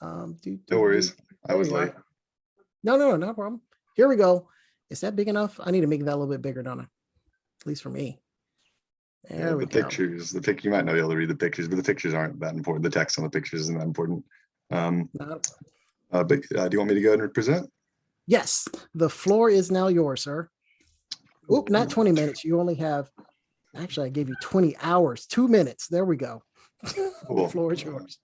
No worries. I was late. No problem. Here we go. Is that big enough? I need to make that a little bit bigger, don't I? at least for me. Yeah, There we the go. pictures, you might not be able to read the pictures, but the pictures aren't that important. The text on the pictures isn't that important. But do you want me to go ahead and present? Yes, the floor is now yours, sir. Oop, not 20 minutes. You only have, actually, I gave you 20 hours, 2 minutes. There we go. The floor is yours.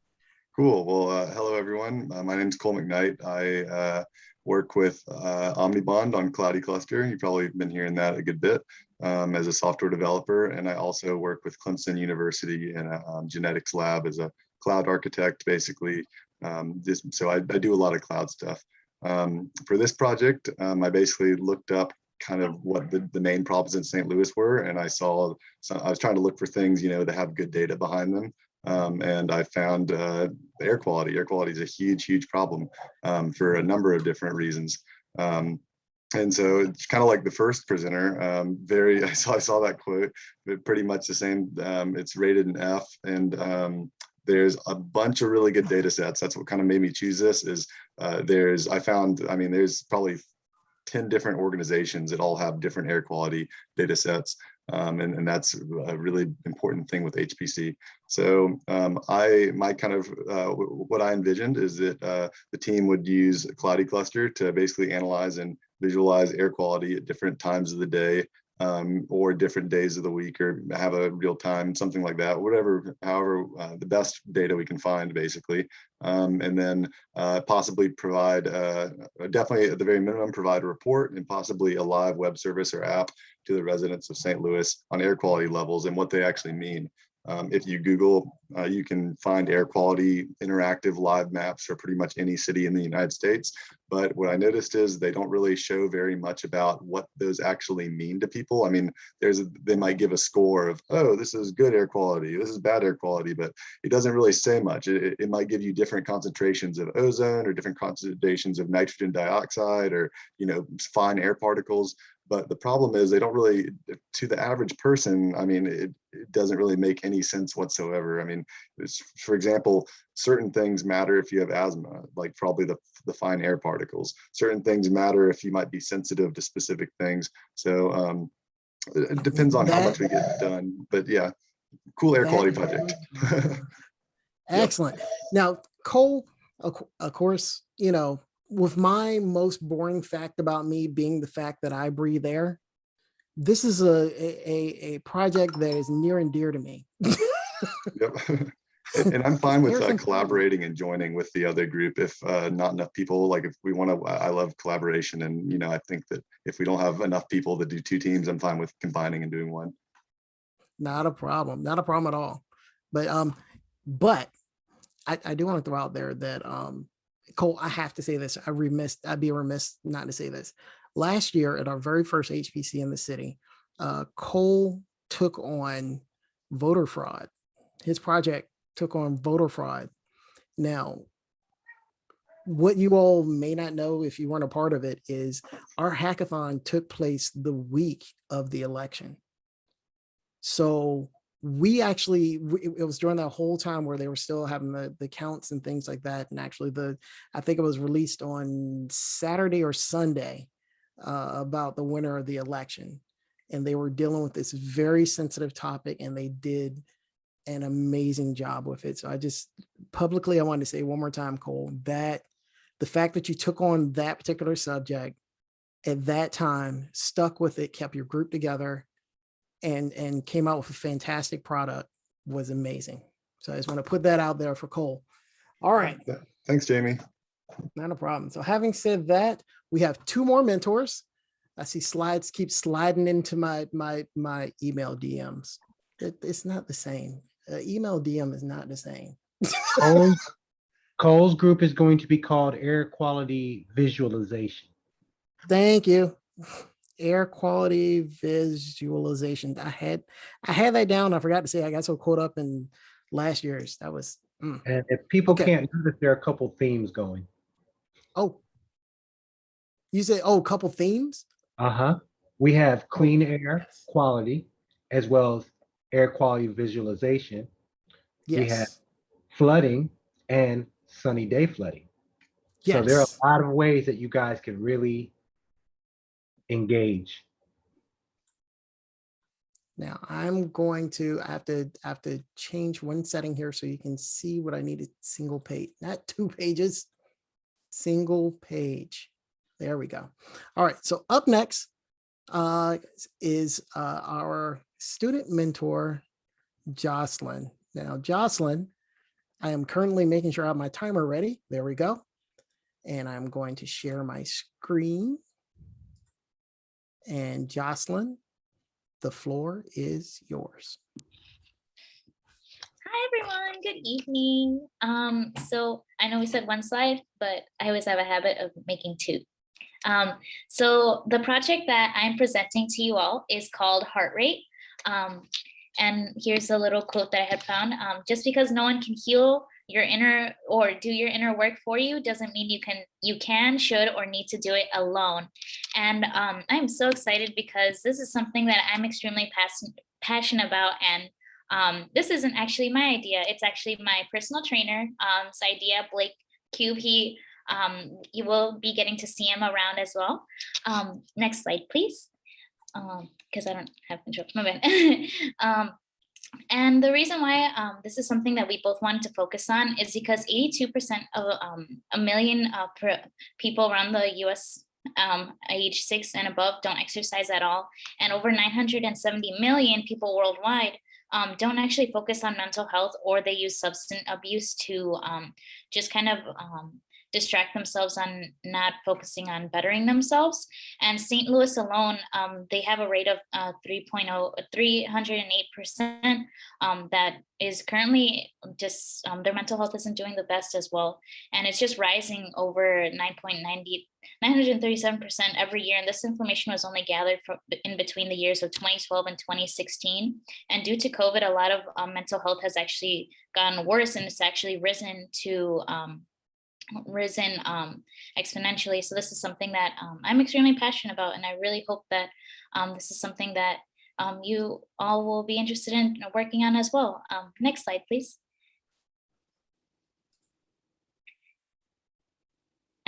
Cool. Well, hello, everyone. My name is Cole McKnight. I work with Omnibond on Cloudy Cluster. You've probably been hearing that a good bit as a software developer. And I also work with Clemson University in a genetics lab as a cloud architect, basically. So I do a lot of cloud stuff. For this project, I basically looked up kind of what the main problems in St. Louis were. And I saw, I was trying to look for things, that have good data behind them. And I found air quality. Air quality is a huge problem for a number of different reasons. And so it's kind of like the first presenter, I saw that quote, but pretty much the same. It's rated an F, and there's a bunch of really good data sets. That's what kind of made me choose this is there's probably 10 different organizations that all have different air quality data sets. And that's a really important thing with HPC. So what I envisioned is that the team would use Cloudy Cluster to basically analyze and visualize air quality at different times of the day, or different days of the week, or have a real time, something like that, however, the best data we can find, basically. And then possibly provide, definitely at the very minimum, provide a report and possibly a live web service or app to the residents of St. Louis on air quality levels and what they actually mean. If you Google, you can find air quality interactive live maps for pretty much any city in the United States. But what I noticed is they don't really show very much about what those actually mean to people. I mean, they might give a score of, oh, this is good air quality, this is bad air quality, but it doesn't really say much. It might give you different concentrations of ozone or different concentrations of nitrogen dioxide or, fine air particles. But the problem is they don't really, to the average person, I mean, it doesn't really make any sense whatsoever. I mean, for example, certain things matter if you have asthma, like probably the fine air particles. Certain things matter if you might be sensitive to specific things. So it depends on how much we get done. But yeah, cool air quality project. Excellent. Now, Cole, of course, with my most boring fact about me being the fact that I breathe air, this is a project that is near and dear to me. Yep. And I'm fine with collaborating and joining with the other group if not enough people, like if we want to, I love collaboration. And, I think that if we don't have enough people to do two teams, I'm fine with combining and doing one. Not a problem at all. But I do want to throw out there that, Cole, I have to say this. I'd be remiss not to say this. Last year at our very first HPC in the city, Cole took on voter fraud. His project took on voter fraud. Now, what you all may not know if you weren't a part of it is our hackathon took place the week of the election. So it was during that whole time where they were still having the counts and things like that. And actually I think it was released on Saturday or Sunday about the winner of the election. And they were dealing with this very sensitive topic, and they did an amazing job with it. So I wanted to say one more time, Cole, that the fact that you took on that particular subject at that time, stuck with it, kept your group together, and came out with a fantastic product was amazing. So I just want to put that out there for Cole. All right. Thanks, Jamie. Not a problem. So having said that, we have two more mentors. I see slides keep sliding into my email DMs. It's not the same. Email DM is not the same. Cole's group is going to be called Air Quality Visualization. Thank you. Air quality visualization. I had that down. I forgot to say I got so caught up in last year's. That was. And if people can't do this, there are a couple themes going. Oh, you said couple themes? We have clean air quality as well as air quality visualization. Yes. We have flooding and sunny day flooding. Yes. So there are a lot of ways that you guys can really engage. Now I'm going to have to change one setting here so you can see what I needed. Single page, not 2 pages, single page. There we go. All right, so up next is our student mentor, Jocelyn. Now, Jocelyn, I am currently making sure I have my timer ready. There we go. And I'm going to share my screen. And Jocelyn, the floor is yours. Hi, everyone. Good evening. So I know we said 1 slide, but I always have a habit of making 2. So the project that I'm presenting to you all is called Heart Rate. And here's a little quote that I had found. Just because no one can heal your inner or do your inner work for you doesn't mean you can, should, or need to do it alone. And I'm so excited because this is something that I'm extremely passionate about. And this isn't actually my idea. It's actually my personal trainer's idea, Blake Cube. You will be getting to see him around as well. Next slide, please. Because I don't have control. My bad. And the reason why this is something that we both wanted to focus on is because 82% of a million people around the US age 6 and above don't exercise at all. And over 970 million people worldwide don't actually focus on mental health, or they use substance abuse to just kind of distract themselves on not focusing on bettering themselves. And St. Louis alone, they have a rate of 308%, that is currently just, their mental health isn't doing the best as well. And it's just rising over 937% every year. And this information was only gathered from in between the years of 2012 and 2016. And due to COVID, a lot of mental health has actually gotten worse, and it's actually risen exponentially. So this is something that I'm extremely passionate about, and I really hope that this is something that you all will be interested in working on as well. Next slide, please.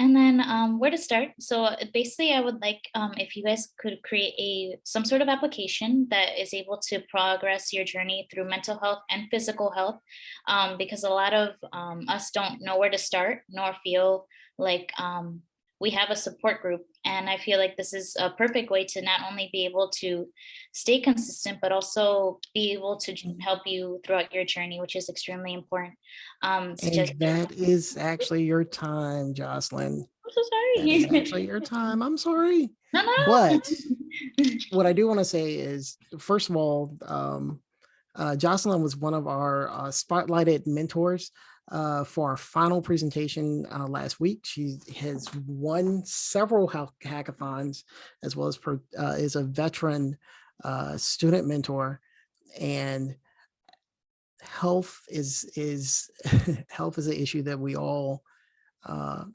And then where to start? So basically, I would like if you guys could create some sort of application that is able to progress your journey through mental health and physical health, because a lot of us don't know where to start, nor feel like we have a support group. And I feel like this is a perfect way to not only be able to stay consistent, but also be able to help you throughout your journey, which is extremely important. And that is actually your time, Jocelyn. I'm so sorry. That is actually your time. I'm sorry. No. But what I do want to say is, first of all, Jocelyn was one of our spotlighted mentors for our final presentation last week. She has won several hackathons, as well as is a veteran student mentor. And health is health is an issue that we all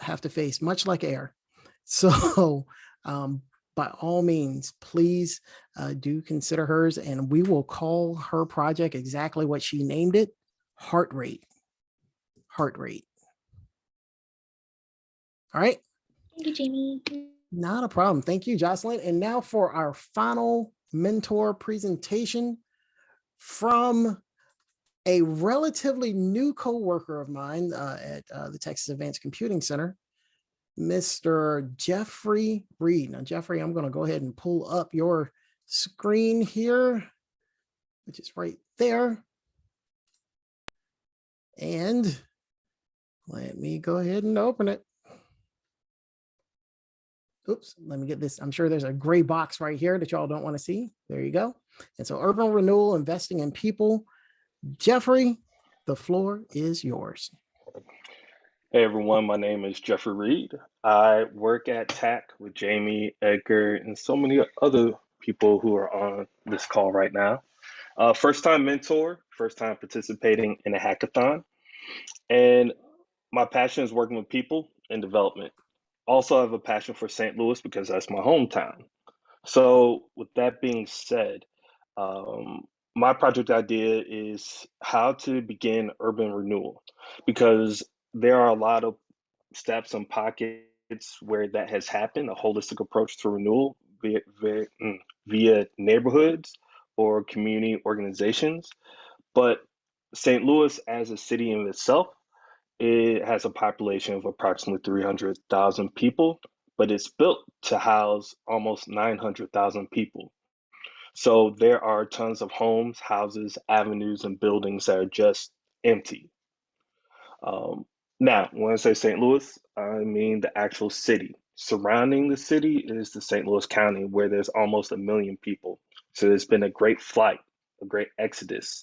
have to face, much like air. So by all means, please do consider hers, and we will call her project exactly what she named it: Heart Rate. Heart Rate. All right. Thank you, Jamie. Not a problem. Thank you, Jocelyn. And now for our final mentor presentation from a relatively new coworker of mine at the Texas Advanced Computing Center, Mr. Jeffrey Reed. Now, Jeffrey, I'm going to go ahead and pull up your screen here, which is right there. And let me go ahead and open it. Oops, let me get this. I'm sure there's a gray box right here that y'all don't want to see. There you go. And so urban renewal, investing in people. Jeffrey, the floor is yours. Hey everyone, my name is Jeffrey Reed. I work at TAC with Jamie, Edgar, and so many other people who are on this call right now. First time mentor, first time participating in a hackathon. And my passion is working with people and development. Also, I have a passion for St. Louis because that's my hometown. So with that being said, my project idea is how to begin urban renewal, because there are a lot of steps and pockets where that has happened, a holistic approach to renewal via neighborhoods, or community organizations. But St. Louis as a city in itself, it has a population of approximately 300,000 people, but it's built to house almost 900,000 people. So there are tons of homes, houses, avenues, and buildings that are just empty. Now, when I say St. Louis, I mean the actual city. Surrounding the city is the St. Louis County, where there's almost 1 million people. So there's been a great flight, a great exodus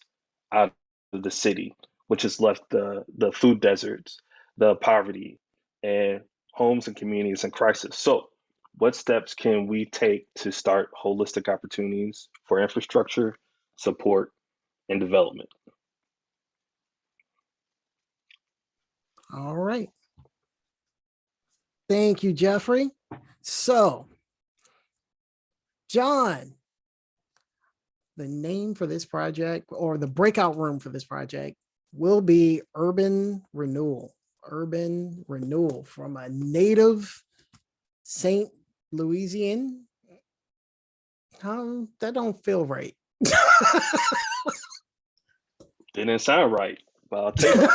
out of the city, which has left the food deserts, the poverty, and homes and communities in crisis. So what steps can we take to start holistic opportunities for infrastructure, support, and development? All right. Thank you, Jeffrey. So, John, the name for this project, or the breakout room for this project, will be Urban Renewal. Urban Renewal from a native St. Louisian. That don't feel right. Didn't sound right, but I'll take it.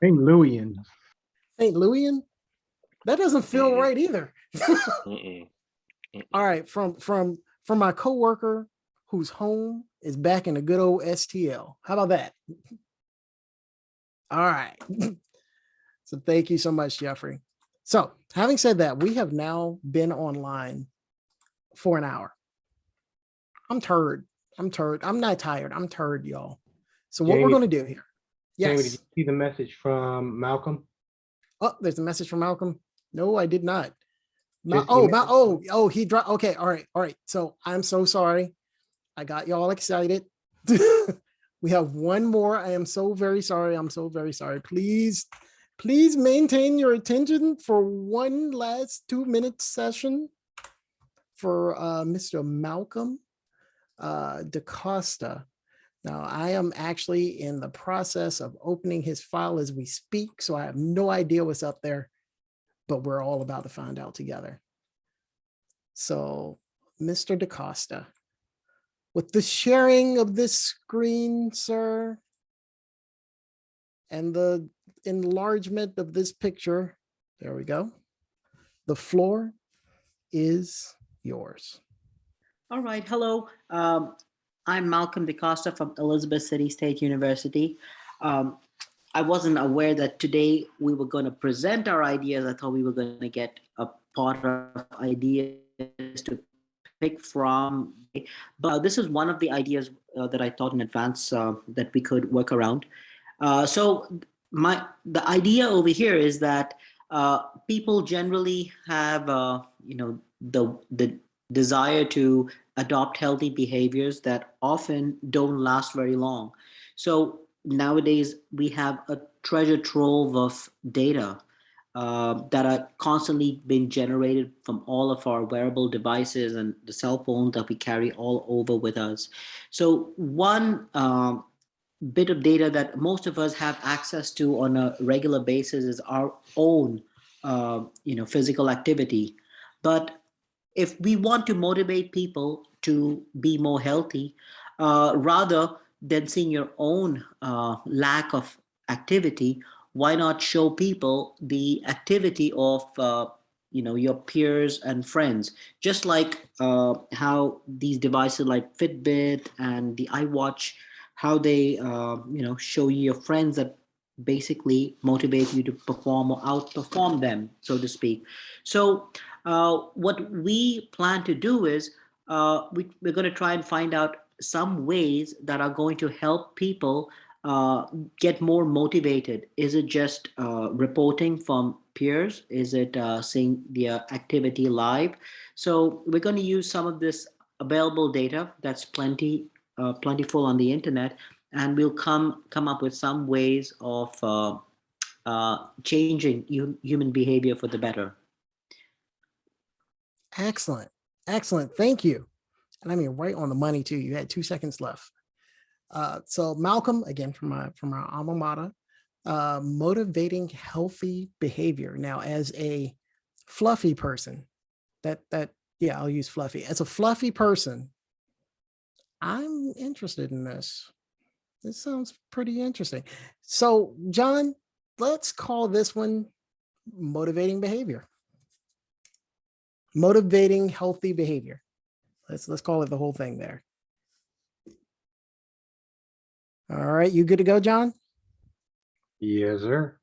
St. Louisian. St. Louisian? That doesn't feel right either. All right, from my coworker whose home is back in the good old STL. How about that? All right. So thank you so much, Jeffrey. So having said that, we have now been online for an hour. I'm turd. I'm not tired. I'm turd, y'all. So what we're going to do here. Jamie, Yes. did you see the message from Malcolm? Oh, there's a message from Malcolm. No, I did not. Just email- He dropped. Okay. All right. So I'm so sorry. I got y'all excited. We have one more. I am so very sorry. I'm so very sorry. Please maintain your attention for one last 2-minute session for Mr. Malcolm DaCosta. Now, I am actually in the process of opening his file as we speak, so I have no idea what's up there, but we're all about to find out together. So, Mr. DaCosta, with the sharing of this screen, sir, and the enlargement of this picture, there we go. The floor is yours. All right, hello. I'm Malcolm DaCosta from Elizabeth City State University. I wasn't aware that today we were going to present our ideas. I thought we were going to get a pot of ideas to pick from. But this is one of the ideas that I thought in advance that we could work around. So the idea over here is that people generally have, the desire to adopt healthy behaviors that often don't last very long. So nowadays we have a treasure trove of data that are constantly being generated from all of our wearable devices and the cell phones that we carry all over with us. So one bit of data that most of us have access to on a regular basis is our own physical activity. But if we want to motivate people to be more healthy, rather than seeing your own lack of activity, why not show people the activity of your peers and friends? Just like how these devices like Fitbit and the iWatch, how they show you your friends that basically motivate you to perform or outperform them, so to speak. So what we plan to do is we're going to try and find out some ways that are going to help people get more motivated. Is it just reporting from peers? Is it seeing their activity live? So we're going to use some of this available data that's plentiful on the internet, and we'll come up with some ways of changing human behavior for the better. Excellent. Thank you. And I mean, right on the money too. You had 2 seconds left. So Malcolm, again, from our alma mater, motivating healthy behavior. Now, as a fluffy person, I'll use fluffy. As a fluffy person, I'm interested in this. This sounds pretty interesting. So, John, let's call this one motivating behavior. Motivating healthy behavior. Let's call it the whole thing there. All right, you good to go, John? Yes, sir.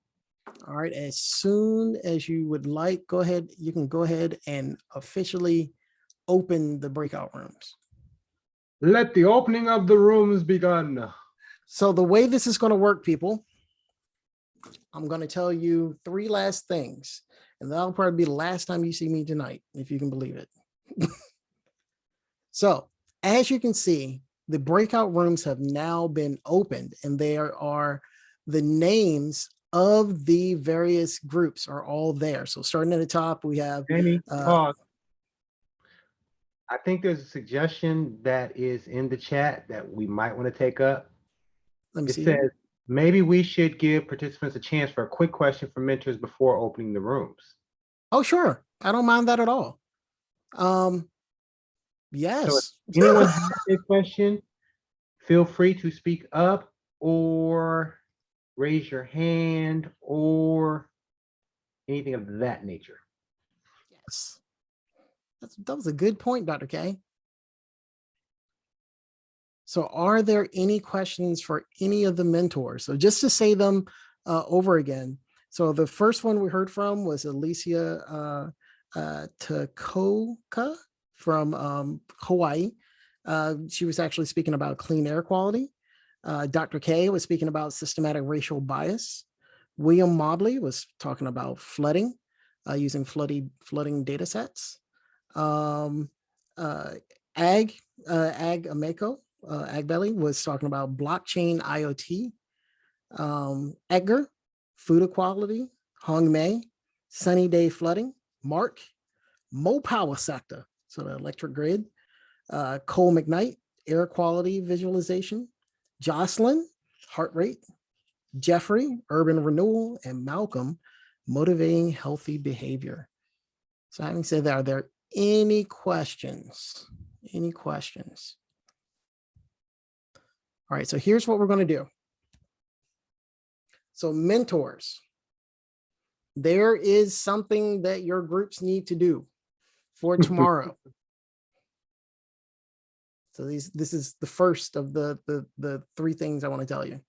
All right, as soon as you would like, go ahead. You can go ahead and officially open the breakout rooms. Let the opening of the rooms begun. So the way this is going to work, people, I'm going to tell you 3 last things, and that'll probably be the last time you see me tonight, if you can believe it. So as you can see, the breakout rooms have now been opened, and there are the names of the various groups are all there. So starting at the top, we have Amy, pause. I think there's a suggestion that is in the chat that we might want to take up. Let me It see. says maybe we should give participants a chance for a quick question for mentors before opening the rooms. Oh, sure. I don't mind that at all. Yes. So if anyone has a question, feel free to speak up or raise your hand or anything of that nature. Yes. That was a good point, Dr. K. So are there any questions for any of the mentors? So just to say them over again. So the first one we heard from was Alicia Takoka from Hawaii. She was actually speaking about clean air quality. Dr. K was speaking about systematic racial bias. William Mobley was talking about flooding, using flooding data sets. Ag Ameko, Agbelly was talking about blockchain IoT. Edgar, food equality. Hong Mei, sunny day flooding. Mark, power sector, so the electric grid. Cole McKnight, air quality visualization. Jocelyn, heart rate. Jeffrey, urban renewal. And Malcolm, motivating healthy behavior. So having said that, are there any questions? Any questions? All right, so here's what we're going to do. So mentors, there is something that your groups need to do for tomorrow. So this is the first of the 3 things I want to tell you.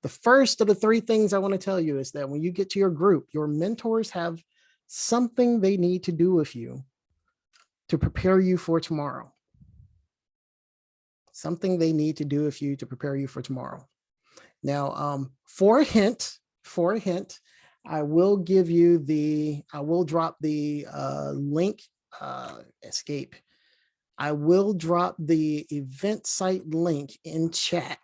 The first of the 3 things I want to tell you is that when you get to your group, your mentors have something they need to do with you to prepare you for tomorrow. Something they need to do with you to prepare you for tomorrow. Now, for a hint, I will give you I will drop the link, escape. I will drop the event site link in chat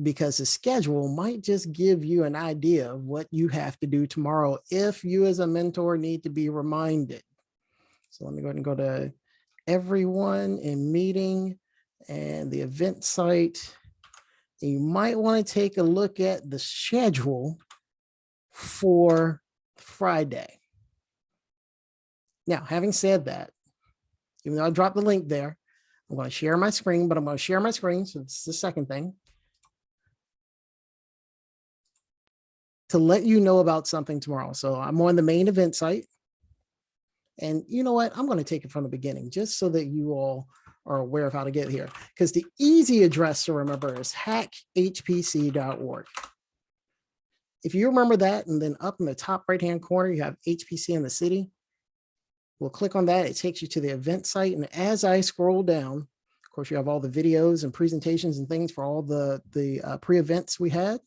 because the schedule might just give you an idea of what you have to do tomorrow if you as a mentor need to be reminded. So let me go ahead and go to everyone in meeting and the event site. You might want to take a look at the schedule for Friday. Now, having said that, even though I dropped the link there, I'm going to share my screen, but I'm going to share my screen. So it's the second thing. To let you know about something tomorrow. So I'm on the main event site. And you know what? I'm going to take it from the beginning just so that you all are aware of how to get here. Because the easy address to remember is HackHPC.org. If you remember that, and then up in the top right-hand corner, you have HPC in the city. We'll click on that. It takes you to the event site. And as I scroll down, of course, you have all the videos and presentations and things for all the pre-events we had.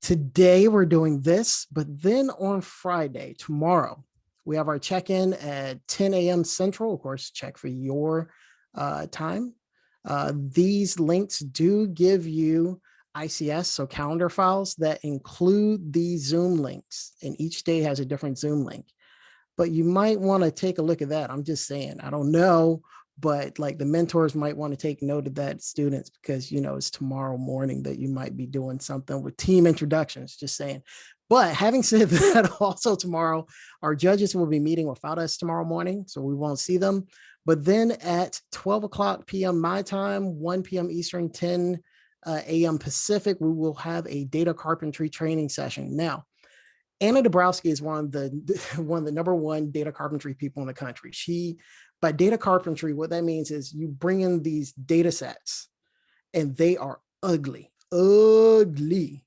Today, we're doing this, but then on Friday, tomorrow, we have our check-in at 10 a.m. Central. Of course, check for your time. These links do give you ICS, so calendar files that include the Zoom links, and each day has a different Zoom link. But you might want to take a look at that. I'm just saying, I don't know, but like the mentors might want to take note of that, students, because, you know, it's tomorrow morning that you might be doing something with team introductions, just saying. But having said that, also tomorrow, our judges will be meeting without us tomorrow morning, so we won't see them. But then at 12 o'clock p.m. my time, 1 p.m. Eastern, 10 a.m. Pacific, we will have a data carpentry training session. Now, Anna Dabrowski is one of the #1 data carpentry people in the country. By data carpentry, what that means is you bring in these data sets and they are ugly. And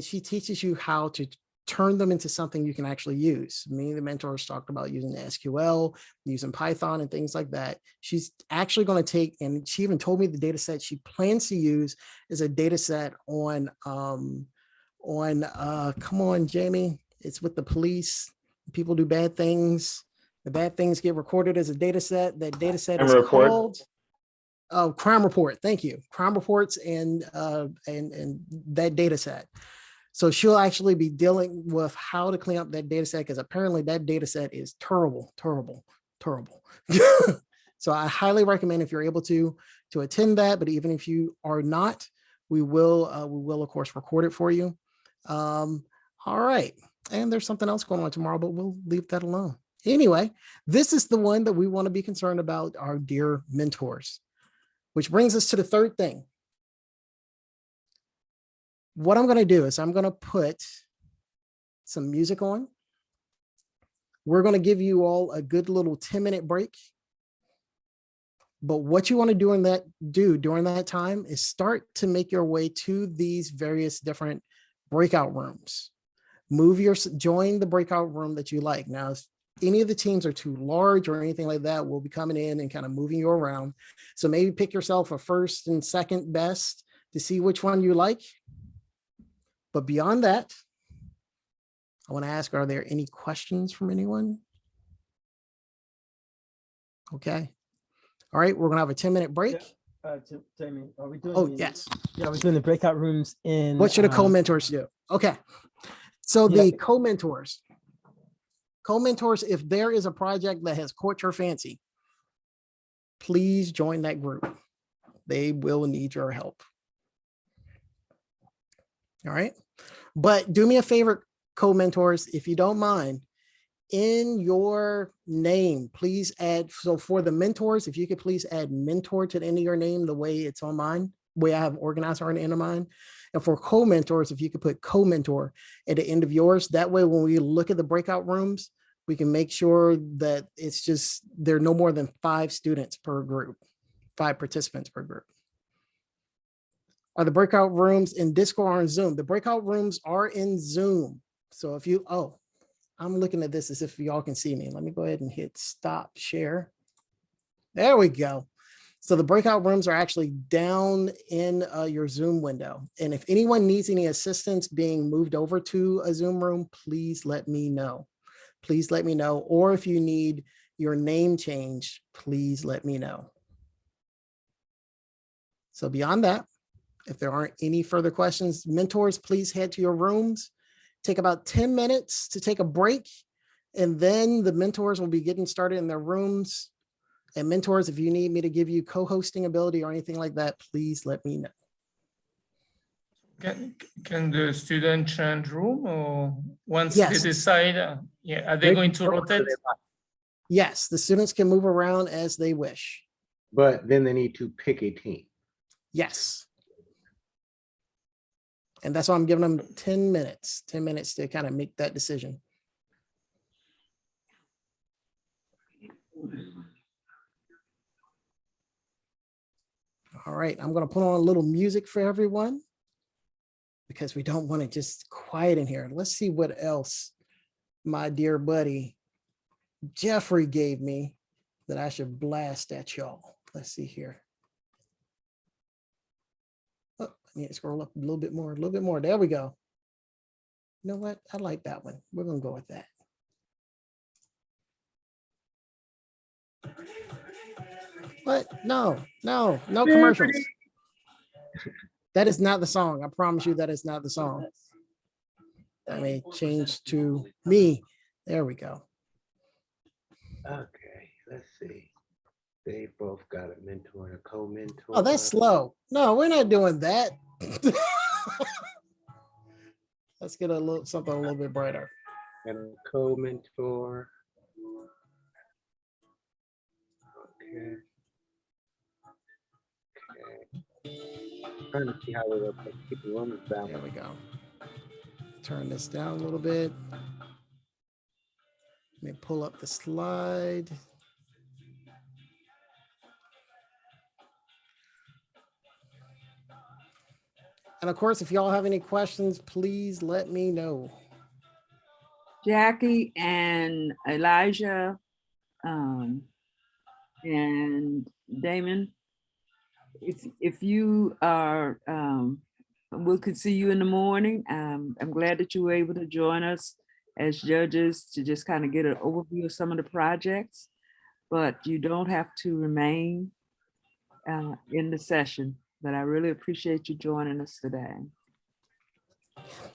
she teaches you how to turn them into something you can actually use. Me and the mentors talked about using SQL, using Python and things like that. She's actually going to take, and she even told me the data set she plans to use is a data set on come on, Jamie, it's with the police. People do bad things. The bad things get recorded as a data set. That data set is called crime report. Thank you. Crime reports and that data set. So she'll actually be dealing with how to clean up that data set, because apparently that data set is terrible. So I highly recommend, if you're able to attend that, but even if you are not, we will of course record it for you. All right. And there's something else going on tomorrow, but we'll leave that alone. Anyway, this is the one that we want to be concerned about, our dear mentors, which brings us to the third thing. What I'm going to do is I'm going to put some music on. We're going to give you all a good little 10-minute break. But what you want to do during that time is start to make your way to these various different breakout rooms. Join the breakout room that you like. Now, if any of the teams are too large or anything like that, we'll be coming in and kind of moving you around. So maybe pick yourself a first and second best to see which one you like. But beyond that, I want to ask, are there any questions from anyone? Okay. All right, we're going to have a 10-minute break. Jamie, are we doing? Oh, yes. Yeah, we're doing the breakout rooms in. What should the co-mentors do? Okay. So the co-mentors, if there is a project that has caught your fancy, please join that group. They will need your help. All right. But do me a favor, co-mentors, if you don't mind, in your name, please add, so for the mentors, if you could please add mentor to the end of your name, the way it's on mine, the way I have organizer on the end of mine. And for co-mentors, if you could put co-mentor at the end of yours, that way when we look at the breakout rooms, we can make sure that it's just, there are no more than 5 students per group, 5 participants per group. Are the breakout rooms in Discord or in Zoom? The breakout rooms are in Zoom. So if you, I'm looking at this as if y'all can see me. Let me go ahead and hit stop share. There we go. So the breakout rooms are actually down in your Zoom window. And if anyone needs any assistance being moved over to a Zoom room, please let me know. Please let me know. Or if you need your name changed, please let me know. So beyond that, if there aren't any further questions, mentors, please head to your rooms. Take about 10 minutes to take a break, and then the mentors will be getting started in their rooms. And mentors, if you need me to give you co-hosting ability or anything like that, please let me know. Can the student change room, or once Yes. they decide, are they going to rotate? Yes, the students can move around as they wish. But then they need to pick a team. Yes. And that's why I'm giving them 10 minutes to kind of make that decision. All right, I'm going to put on a little music for everyone because we don't want it just quiet in here. Let's see what else my dear buddy Jeffrey gave me that I should blast at y'all. Let's see here. Oh, I need to scroll up a little bit more, There we go. You know what? I like that one. We're going to go with that. What? No commercials. That is not the song. I promise you that is not the song. That may change to me. There we go. Okay, let's see. They both got a mentor and a co-mentor. Oh, that's slow. No, we're not doing that. Let's get something a little bit brighter. And a co-mentor. Okay. Trying to see how we'll keep the room down. There we go. Turn this down a little bit. Let me pull up the slide. And of course, if y'all have any questions, please let me know. Jackie and Elijah and Damon, if you are, we could see you in the morning. I'm glad that you were able to join us as judges to just kind of get an overview of some of the projects, but you don't have to remain in the session. But I really appreciate you joining us today.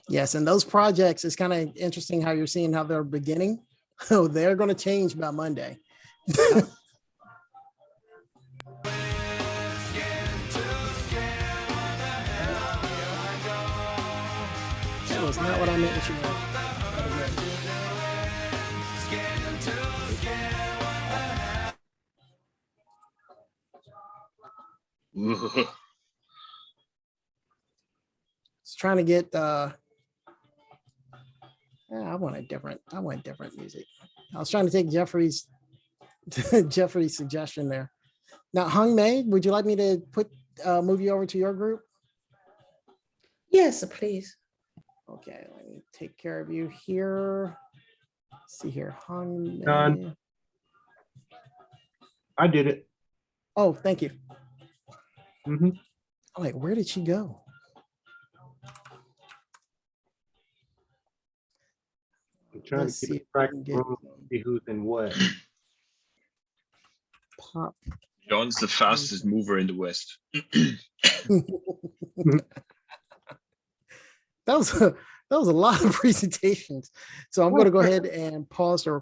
Yes, and those projects, it's kind of interesting how you're seeing how they're beginning. Oh, they're going to change by Monday. That was not what I meant to know. Just trying to get I want different music. I was trying to take Jeffrey's suggestion there. Now, Hung Mei, would you like me to move you over to your group? Yes, please. Okay, let me take care of you here. Let's see here, Hung Mei. Done. I did it. Oh, thank you. Mm-hmm. I'm like, where did she go? I'm trying Let's to see keep if we track can of get room, see who's in what. pop. John's the fastest mover in the West. That was a lot of presentations. So I'm going to go ahead and pause the